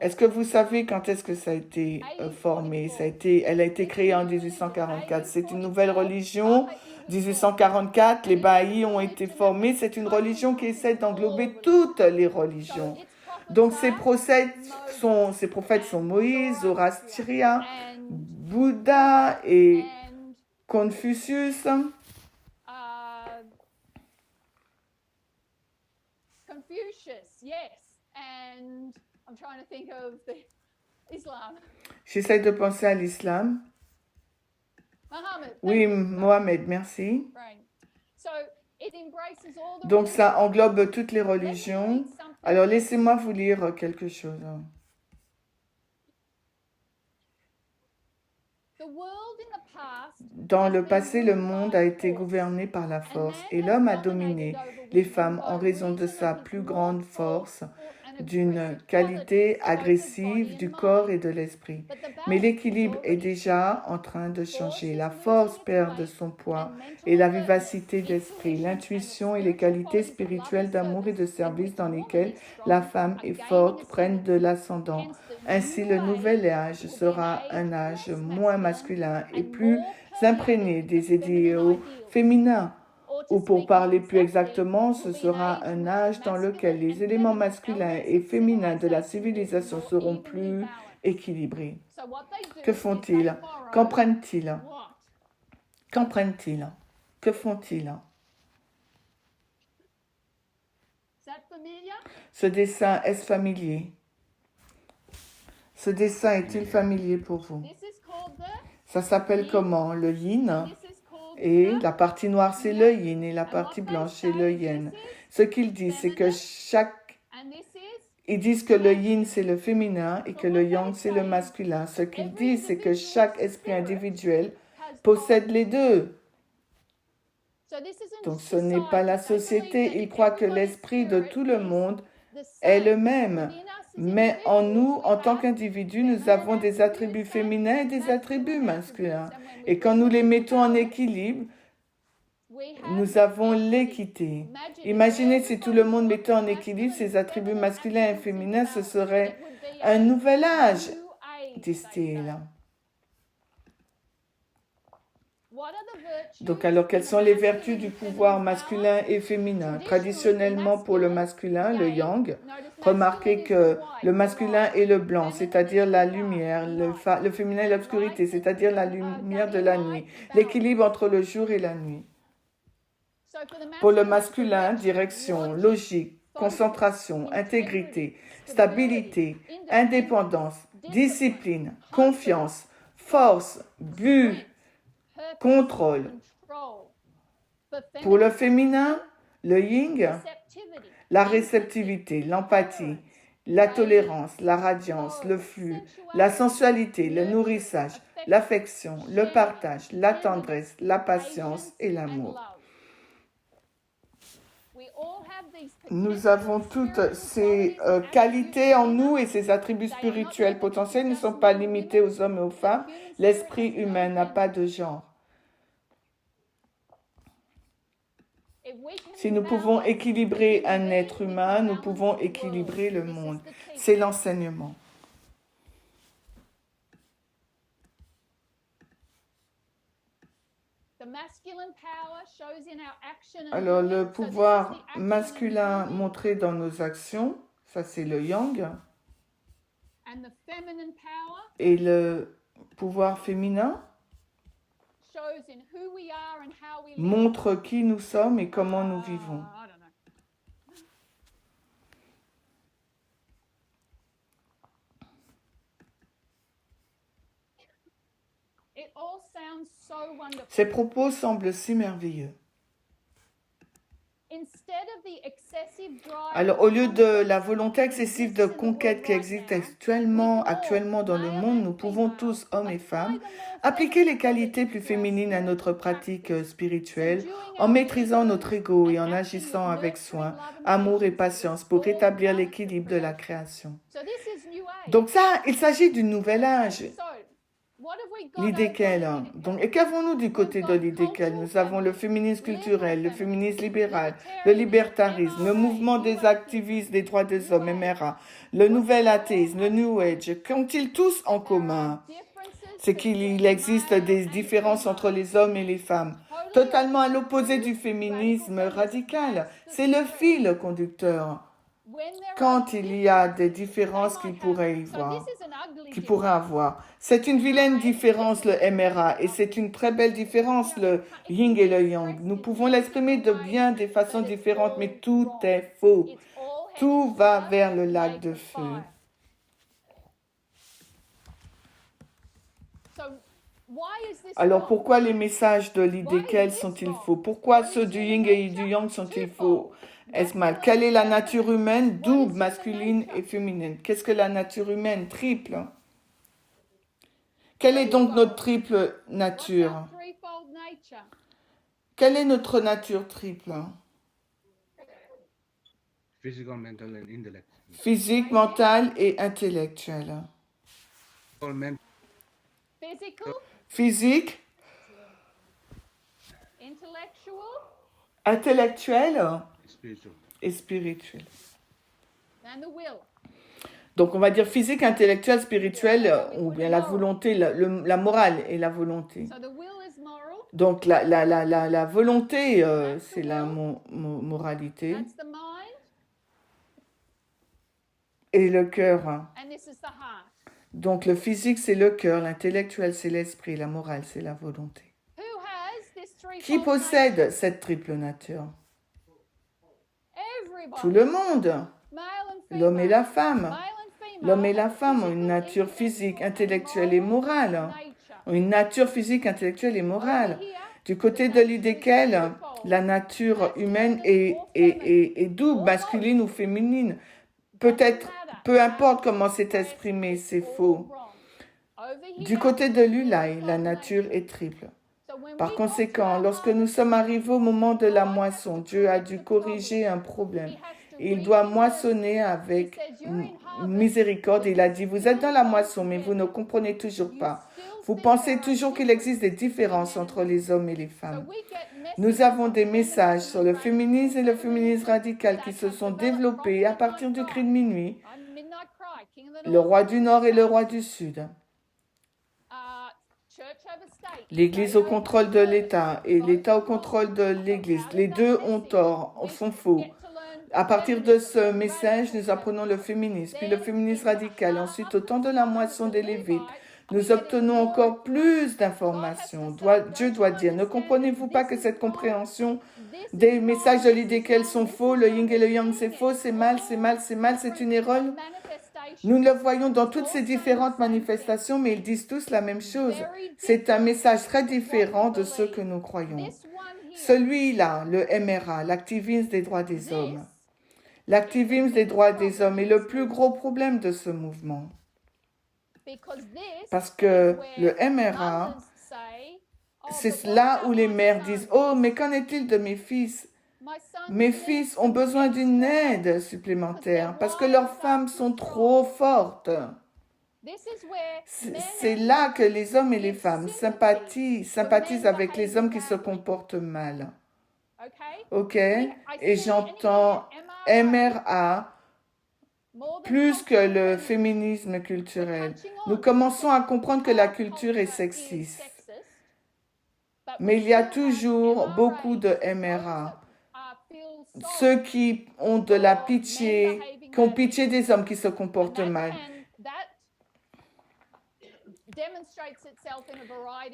Est-ce que vous savez quand est-ce que ça a été formé? Elle a été créée en 1844. C'est une nouvelle religion. 1844, les Baha'i ont été formés. C'est une religion qui essaie d'englober toutes les religions. Donc ces prophètes sont Moïse, Zoroastria, Bouddha et Confucius. Confucius, yes. And I'm trying to think of Islam. J'essaie de penser à l'islam. Mohammed. Oui, Mohamed, merci. Right. So it embraces all the Donc ça religions. englobe toutes les religions. Alors laissez-moi vous lire quelque chose. The world in the past Dans le passé, le monde a été gouverné par la force et l'homme a dominé les femmes en raison de sa plus grande force, d'une qualité agressive du corps et de l'esprit. Mais l'équilibre est déjà en train de changer. La force perd de son poids et la vivacité d'esprit, l'intuition et les qualités spirituelles d'amour et de service dans lesquelles la femme est forte prennent de l'ascendant. Ainsi, le nouvel âge sera un âge moins masculin et plus imprégné des idéaux féminins. Ou pour parler plus exactement, ce sera un âge dans lequel les éléments masculins et féminins de la civilisation seront plus équilibrés. Que font-ils? Qu'en prennent-ils? Qu'en prennent-ils? Que font-ils? Ce dessin, est-ce familier? Ce dessin est-il familier pour vous? Ça s'appelle comment? Le yin. Et la partie noire, c'est le yin, et la partie blanche, c'est le yang. Ce qu'ils disent, c'est que ils disent que le yin, c'est le féminin et que le yang, c'est le masculin. Ce qu'ils disent, c'est que chaque esprit individuel possède les deux. Donc, ce n'est pas la société. Ils croient que l'esprit de tout le monde est le même. Mais en nous, en tant qu'individus, nous avons des attributs féminins et des attributs masculins. Et quand nous les mettons en équilibre, nous avons l'équité. Imaginez si tout le monde mettait en équilibre ses attributs masculins et féminins, ce serait un nouvel âge, disent-ils. Donc alors, quelles sont les vertus du pouvoir masculin et féminin? Traditionnellement, pour le masculin, le yang, remarquez que le masculin est le blanc, c'est-à-dire la lumière, le féminin est l'obscurité, c'est-à-dire la lumière de la nuit, l'équilibre entre le jour et la nuit. Pour le masculin, direction, logique, concentration, intégrité, stabilité, indépendance, discipline, confiance, force, but, contrôle. Pour le féminin, le yin, la réceptivité, l'empathie, la tolérance, la radiance, le flux, la sensualité, le nourrissage, l'affection, le partage, la tendresse, la patience et l'amour. Nous avons toutes ces qualités en nous et ces attributs spirituels potentiels ne sont pas limités aux hommes et aux femmes. L'esprit humain n'a pas de genre. Si nous pouvons équilibrer un être humain, nous pouvons équilibrer le monde. C'est l'enseignement. Alors, le pouvoir masculin montré dans nos actions, ça c'est le yang, and the feminine power et le pouvoir féminin shows in who we are and how we live. montre qui nous sommes et comment nous vivons. I don't know. It all sounds so wonderful. Ces propos semblent si merveilleux. Instead of the excessive drive Alors, au lieu de la volonté excessive de conquête qui existe actuellement dans le monde, nous pouvons tous, hommes et femmes, appliquer les qualités plus féminines à notre pratique spirituelle en maîtrisant notre ego et en agissant avec soin, amour et patience pour rétablir l'équilibre de la création. So this is new age. Donc ça, il s'agit du nouvel âge, So, what have we got l'idéquel. over here? Donc, et qu'avons-nous du côté de l'idéquel? Nous avons le féminisme culturel, le féminisme libéral, le libertarisme, le mouvement des activistes des droits des hommes, MRA, le nouvel athéisme, le New Age. Qu'ont-ils tous en commun? C'est qu'il existe des différences entre les hommes et les femmes, totalement à l'opposé du féminisme radical. C'est le fil conducteur. Quand il y a des différences qu'il pourrait avoir. C'est une vilaine différence, le MRA, et c'est une très belle différence, le yin et le yang. Nous pouvons l'exprimer de bien des façons différentes, mais tout est faux. Tout va vers le lac de feu. Alors pourquoi les messages de l'idéquel sont-ils faux? Pourquoi ceux du yin et du yang sont-ils faux? Esmal, quelle est la nature humaine, double, masculine et féminine? Qu'est-ce que la nature humaine, triple? Quelle est donc notre triple nature? Quelle est notre nature triple? Physical, mental and intellect. Physique, mentale et intellectuelle. Physical, Physique, intellectual, intellectuelle Spiritual. et spirituelle. and the will. Donc on va dire physique, intellectuelle, spirituelle, ou bien la volonté, la morale et la volonté. So the will is moral, Donc la volonté, c'est la moralité, that's the mind, et le cœur. and this is the heart. Donc le physique, c'est le cœur, l'intellectuel, c'est l'esprit, la morale, c'est la volonté. Who has this Qui threefold possède nature? cette triple nature? Everybody. Tout le monde. Male and female. L'homme et la femme. Male and female. L'homme et la femme ont une nature physique, intellectuelle et morale. Nature. Une nature physique, intellectuelle et morale. Over here, Du côté de l'idéquel, la nature humaine est double, masculine ou féminine. Peut-être, peu importe comment c'est exprimé, c'est faux. Du côté de l'Ulai, la nature est triple. Par conséquent, lorsque nous sommes arrivés au moment de la moisson, Dieu a dû corriger un problème. Et il doit moissonner avec miséricorde. Il a dit, vous êtes dans la moisson, mais vous ne comprenez toujours pas. Vous pensez toujours qu'il existe des différences entre les hommes et les femmes. Nous avons des messages sur le féminisme et le féminisme radical qui se sont développés à partir du cri de minuit, le roi du Nord et le roi du Sud. L'Église au contrôle de l'État et l'État au contrôle de l'Église. Les deux ont tort, sont faux. À partir de ce message, nous apprenons le féminisme, puis le féminisme radical. Ensuite, au temps de la moisson des Lévites, nous obtenons encore plus d'informations. Dieu doit dire, ne comprenez-vous pas que cette compréhension des messages de l'idéquel sont faux, le yin et le yang c'est faux, c'est mal, c'est mal, c'est mal, c'est une erreur? Nous le voyons dans toutes ces différentes manifestations, mais ils disent tous la même chose. C'est un message très différent de ce que nous croyons. Celui-là, le MRA, l'activisme des droits des hommes. L'activisme des droits des hommes est le plus gros problème de ce mouvement. Parce que le MRA, c'est là où les mères disent « Oh, mais qu'en est-il de mes fils ?» Mes fils ont besoin d'une aide supplémentaire parce que leurs femmes sont trop fortes. C'est là que les hommes et les femmes sympathisent avec les hommes qui se comportent mal. Ok? Et j'entends MRA plus que le féminisme culturel. Nous commençons à comprendre que la culture est sexiste. Mais il y a toujours beaucoup de MRA. Ceux qui ont de la pitié qui ont pitié des hommes qui se comportent mal.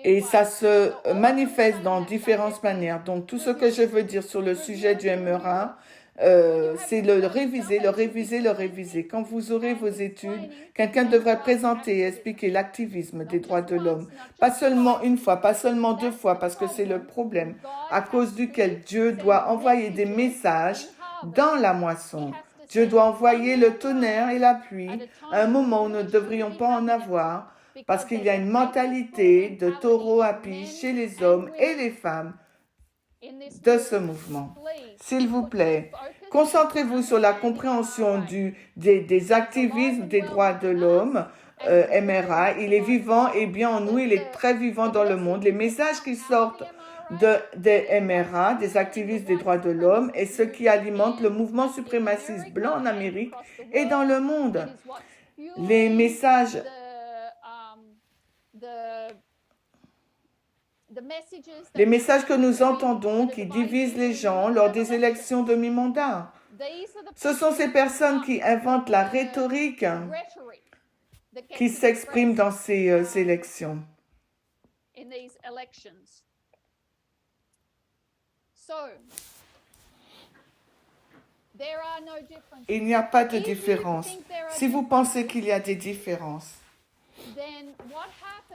Et ça se manifeste dans différentes manières. Donc, tout ce que je veux dire sur le sujet du MRA, c'est le réviser, le réviser, le réviser. Quand vous aurez vos études, quelqu'un devrait présenter et expliquer l'activisme des droits de l'homme. Pas seulement une fois, pas seulement 2 fois, parce que c'est le problème à cause duquel Dieu doit envoyer des messages dans la moisson. Dieu doit envoyer le tonnerre et la pluie à un moment où nous ne devrions pas en avoir, parce qu'il y a une mentalité de taureau à pige chez les hommes et les femmes de ce mouvement. S'il vous plaît, concentrez-vous sur la compréhension des activismes des droits de l'homme, MRA. Il est vivant et bien en nous, il est très vivant dans le monde. Les messages qui sortent des MRA, des activistes des droits de l'homme, et ce qui alimente le mouvement suprémaciste blanc en Amérique et dans le monde. Les messages que nous entendons qui divisent les gens lors des élections de mi-mandat. Ce sont ces personnes qui inventent la rhétorique qui s'exprime dans ces élections. Il n'y a pas de différence. Si vous pensez qu'il y a des différences,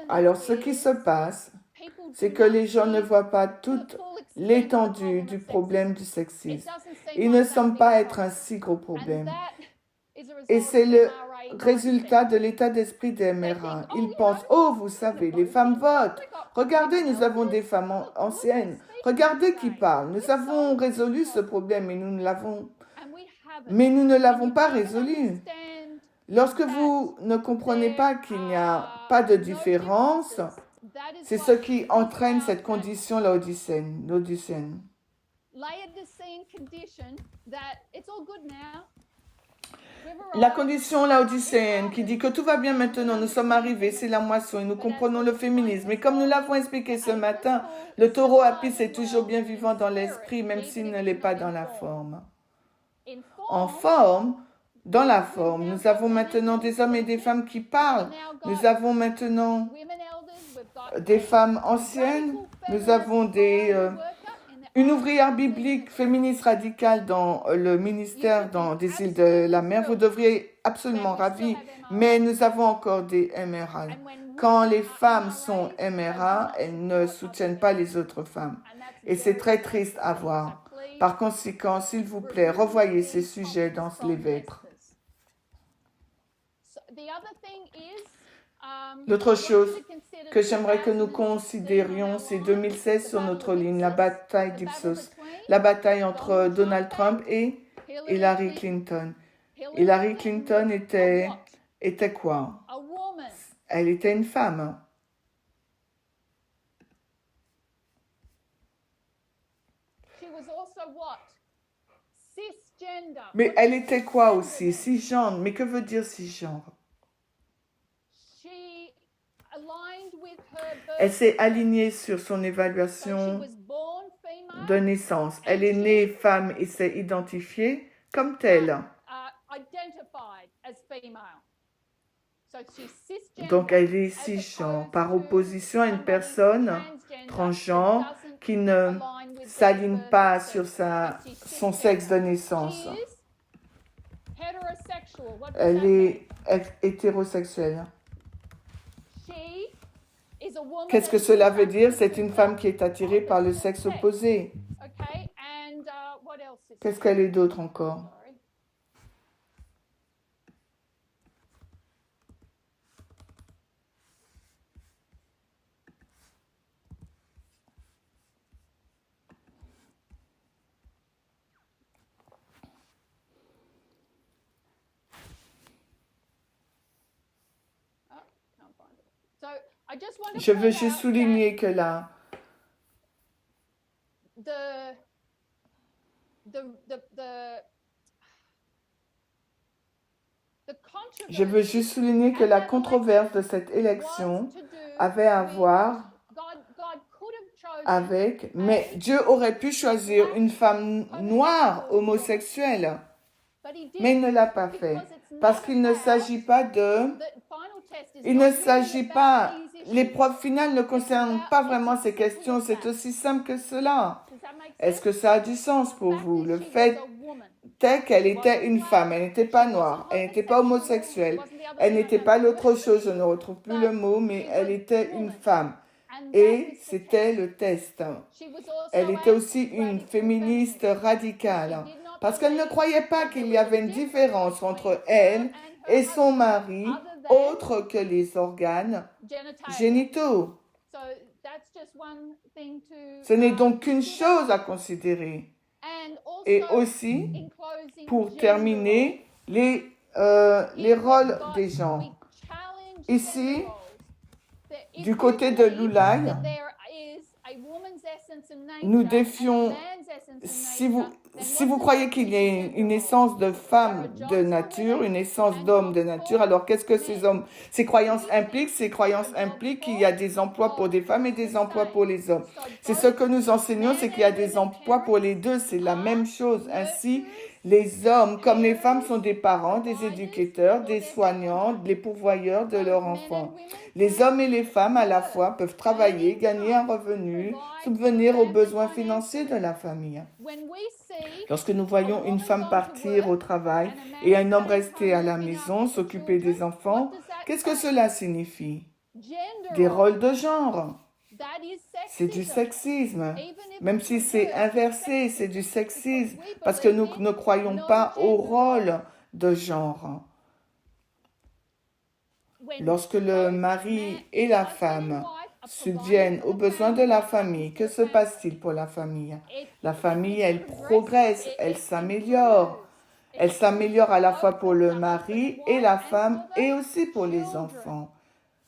alors ce qui se passe, c'est que les gens ne voient pas toute l'étendue du problème du sexisme. Il ne semble pas être un si gros problème. Et c'est le résultat de l'état d'esprit des MRA. Ils pensent, oh, vous savez, les femmes votent. Regardez, nous avons des femmes anciennes. Regardez qui parle. Nous avons résolu ce problème et nous ne l'avons pas résolu. Lorsque vous ne comprenez pas qu'il n'y a pas de différence, c'est ce qui entraîne cette condition laodicéenne. La condition laodicéenne qui dit que tout va bien maintenant, nous sommes arrivés, c'est la moisson et nous comprenons le féminisme. Et comme nous l'avons expliqué ce matin, le taureau à Pisces est toujours bien vivant dans l'esprit, même s'il ne l'est pas dans la forme. En forme, dans la forme, nous avons maintenant des hommes et des femmes qui parlent. Nous avons maintenant des femmes anciennes. Nous avons une ouvrière biblique féministe radicale dans le ministère des îles de la mer. Vous devriez absolument ravis, mais nous avons encore des MRA. Quand les femmes sont MRA, elles ne soutiennent pas les autres femmes. Et c'est très triste à voir. Par conséquent, s'il vous plaît, revoyez ces sujets dans les vêtres. L'autre chose que j'aimerais que nous considérions, c'est 2016 sur notre ligne, la bataille d'Ipsos, la bataille entre Donald Trump et Hillary Clinton. Hillary Clinton était quoi? Elle était une femme. Mais elle était quoi aussi? Cisgenre. Mais que veut dire cisgenre? Elle s'est alignée sur son évaluation de naissance. Elle est née femme et s'est identifiée comme telle. Donc elle est cisgenre, par opposition à une personne transgenre qui ne s'aligne pas sur son sexe de naissance. Elle est hétérosexuelle. Qu'est-ce que cela veut dire? C'est une femme qui est attirée par le sexe opposé. Qu'est-ce qu'elle est d'autre encore? Je veux juste souligner que là, je veux juste souligner que la controverse de cette élection avait à voir avec, mais Dieu aurait pu choisir une femme noire homosexuelle. But he Mais il didn't, ne l'a pas fait. because it's Parce not qu'il ne about s'agit pas de... the final test is Il not ne really s'agit about pas... these issues. L'épreuve finale ne concerne about- pas it's vraiment as ces simple as questions. C'est that. aussi simple que cela. Does that make Est-ce sense? que ça a du sens pour The fact vous? is Le she fait was a woman. est qu'elle She était wasn't une black. femme, elle n'était pas She noire, wasn't elle n'était pas homosexual. homosexuelle, She wasn't the other elle thing I n'était don't pas know. l'autre chose, je ne retrouve plus le mot, mais elle était une femme. And that Et was the c'était test. le test. She was also Elle était a aussi une radical féministe feminist. radicale, She did not parce qu'elle ne believe croyait pas that qu'il there y was a avait une difference différence between entre her elle and her et son husband, mari, other than autre que les organes genitalia. génitaux. So that's just one thing to Ce n'est donc qu'une consider. chose à considérer. And Et also, aussi, in closing, pour gender terminer, les roles. rôles God, des gens. we challenge Ici, gender roles. That if du you côté de believe l'Oulaye, that there is a woman's essence in nature nous and a défions, man's essence in si vous, nature, then si what vous does croyez that qu'il do y to ait gender une roles? essence de femme Sarah de Johnson nature, believes une essence and d'homme de jobs nature, for alors qu'est-ce que ces men. hommes, ces croyances We impliquent? think Ces croyances there are jobs impliquent qu'il for y a des emplois pour both. des femmes et It's the des emplois same. pour les hommes. So C'est ce both que nous enseignons, men c'est qu'il y a and des women emplois pour parents les deux, c'est la are même chose. Ainsi, nurturers, les hommes comme les femmes carers, sont des parents, des providers éducateurs, for des their soignants, children. les pourvoyeurs de Both leurs men and enfants. women Les can hommes et les femmes à la work, fois peuvent earn travailler, gagner un income, revenu, provide for subvenir aux family besoins financiers de financially. la famille. When we see Lorsque nous a voyons une woman femme gone to partir au work travail and a man et un homme staying rester à home la looking maison, after the s'occuper des children, enfants, what does that qu'est-ce que say? cela signifie? Gender Des rôles roles. de genre. That is C'est du sexism. sexisme. Even if Même it's si c'est reversed, it's inversé, c'est du sexism. Because sexisme. we Parce que nous believe ne in croyons no pas au gender rôle roles. de genre. When Lorsque le both mari man, et la husband and femme wife are providing subviennent for aux the besoins de family, la looking famille, que after se the family, passe-t-il pour la famille? it, La famille, it elle progresses, progresse, elle it s'améliore. improves. Elle It s'améliore à la fois both pour for le the husband mari and et wife la and femme for et the aussi pour les children. enfants.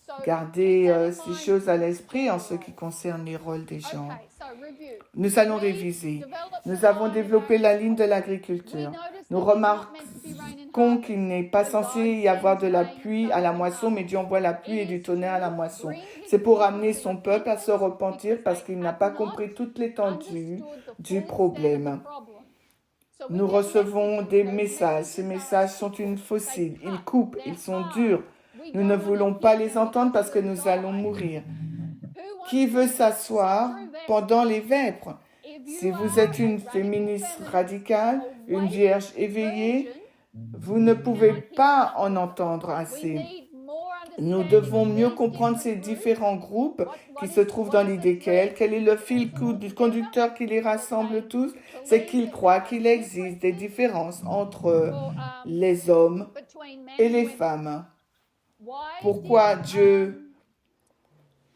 So Gardez keep that in ces mind choses à with l'esprit en gender ce qui roles. concerne les rôles des genres. Okay, so review. Nous allons We réviser. developed the Nous avons line of développé la ligne de agriculture. We l'agriculture. noticed Nous that there's not meant to be rain and remarquons harvest, qu'il n'est pas but censé God y avoir de sends la rain, pluie à sowing la and moisson, mais harvest. Dieu envoie la pluie et It du is tonnerre à la to moisson. bring C'est his pour people amener to son peuple à se repentance repentir because parce they qu'il n'a had pas not compris toute l'étendue understood the du full extent of the problème. problem. So we Nous get recevons messages. des Those messages. Ces messages messages are sont une difficult. fossile. They Ils cut. coupent, They're ils sont hard. durs. We Nous don't ne want voulons to pas hear les them entendre because parce que we'll nous allons die. mourir. Who wants Qui veut to s'asseoir sit through vessels? pendant les vêpres? If Si you vous are êtes a une radical féministe feminist, radicale, une awake vierge éveillée, virgin, vous ne you pouvez cannot hear pas enough. en entendre We assez. need more Nous understanding devons of mieux these comprendre ces different groups. différents groupes qui What se trouvent dans is the l'idée thread quel est le that fil holds them all together? conducteur qui les Because rassemble they tous, c'est believe qu'ils that croient there are qu'il existe des differences différences entre for, les hommes between men et and les women. femmes. Why Pourquoi did, Dieu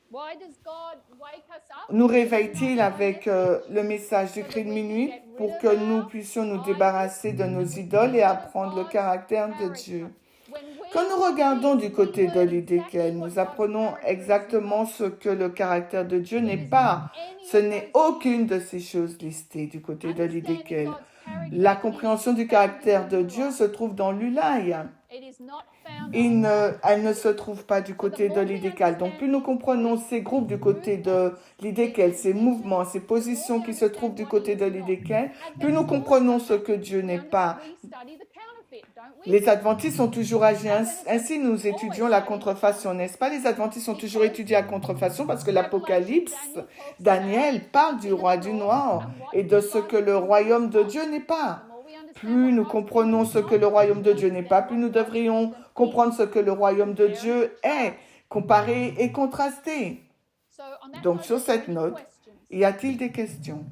why does God wake us up nous with the réveille-t-il night avec message le message du so cri that de we can minuit get rid pour of que nous our puissions nous idols débarrasser de and nos we can idoles et get rid of apprendre le God's caractère de character? Dieu? When we Quand nous regardons read, du we côté de learn l'idée exactly qu'elle, what nous God's apprenons character is exactement not. ce que le caractère de Dieu It n'est is pas. not any Ce of n'est those aucune things. de ces choses listées du côté de l'idée Understanding qu'elle. God's character La is compréhension du found caractère in de the Dieu se light. trouve dans l'Ulaï. It is not found elsewhere. Elle ne se trouve pas du So the côté de more we l'idée qu'elle. Donc understand plus nous these comprenons groups, ces groupes du these côté de movements, l'idée these qu'elle, ces positions, mouvements, ces the more positions we qui se trouvent understand du what côté he de is l'idée not. qu'elle, plus nous Adventists comprenons also ce que Dieu n'est pas. we study the counterfeit, don't we? Les adventistes ont toujours agi Adventists ainsi, nous always étudions la study the contrefaçon, counterfeit n'est-ce pas? Les adventistes ont toujours because étudié la contrefaçon parce que Revelation, l'Apocalypse, Daniel talks Daniel about parle du king of roi the du north noir and what et de ce God que le is royaume de not. Dieu n'est The pas. more we understand Plus nous what God's comprenons kingdom ce is que le not, royaume de we Dieu n'est pas, understand plus nous what God devrions kingdom comprendre is. ce que le royaume de Compare Dieu and est, contrast. comparé et contrasté. So on that Donc note, sur is there cette any note, questions? y a-t-il des questions?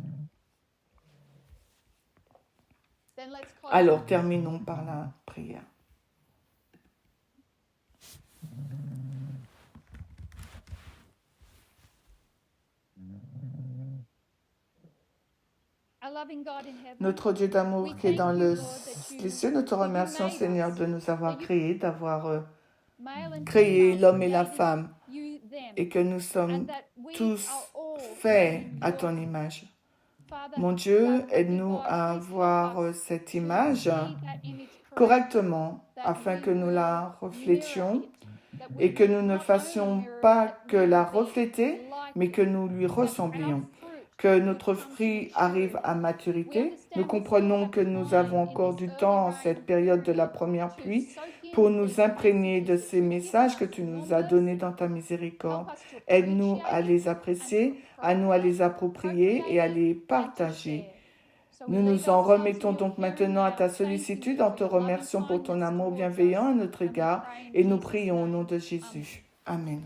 Then let's close. Alors terminons par la prière. Our loving God in heaven, Notre Dieu d'amour qui est dans les cieux, nous te remercions, made Seigneur, us, de nous avoir that you- créés, d'avoir male and créé female, l'homme et la created femme, you, them, et que nous and sommes that we tous are all faits à your ton image. Father, Mon Dieu, Son, aide-nous God, à please help voir us cette to image see that image correctly, correctement that afin we que nous will la reflétions mirror it, that we et que will nous ne not fassions only mirror pas it, que but la be refléter, like mais it, que nous lui that our ressemblions. fruit que notre fruit arrive à maturité. Nous comprenons que nous avons encore du temps en cette période de la première pluie pour nous imprégner de ces messages que tu nous as donnés dans ta miséricorde. Aide-nous à les apprécier, à nous à les approprier et à les partager. Nous nous en remettons donc maintenant à ta sollicitude en te remerciant pour ton amour bienveillant à notre égard et nous prions au nom de Jésus. Amen.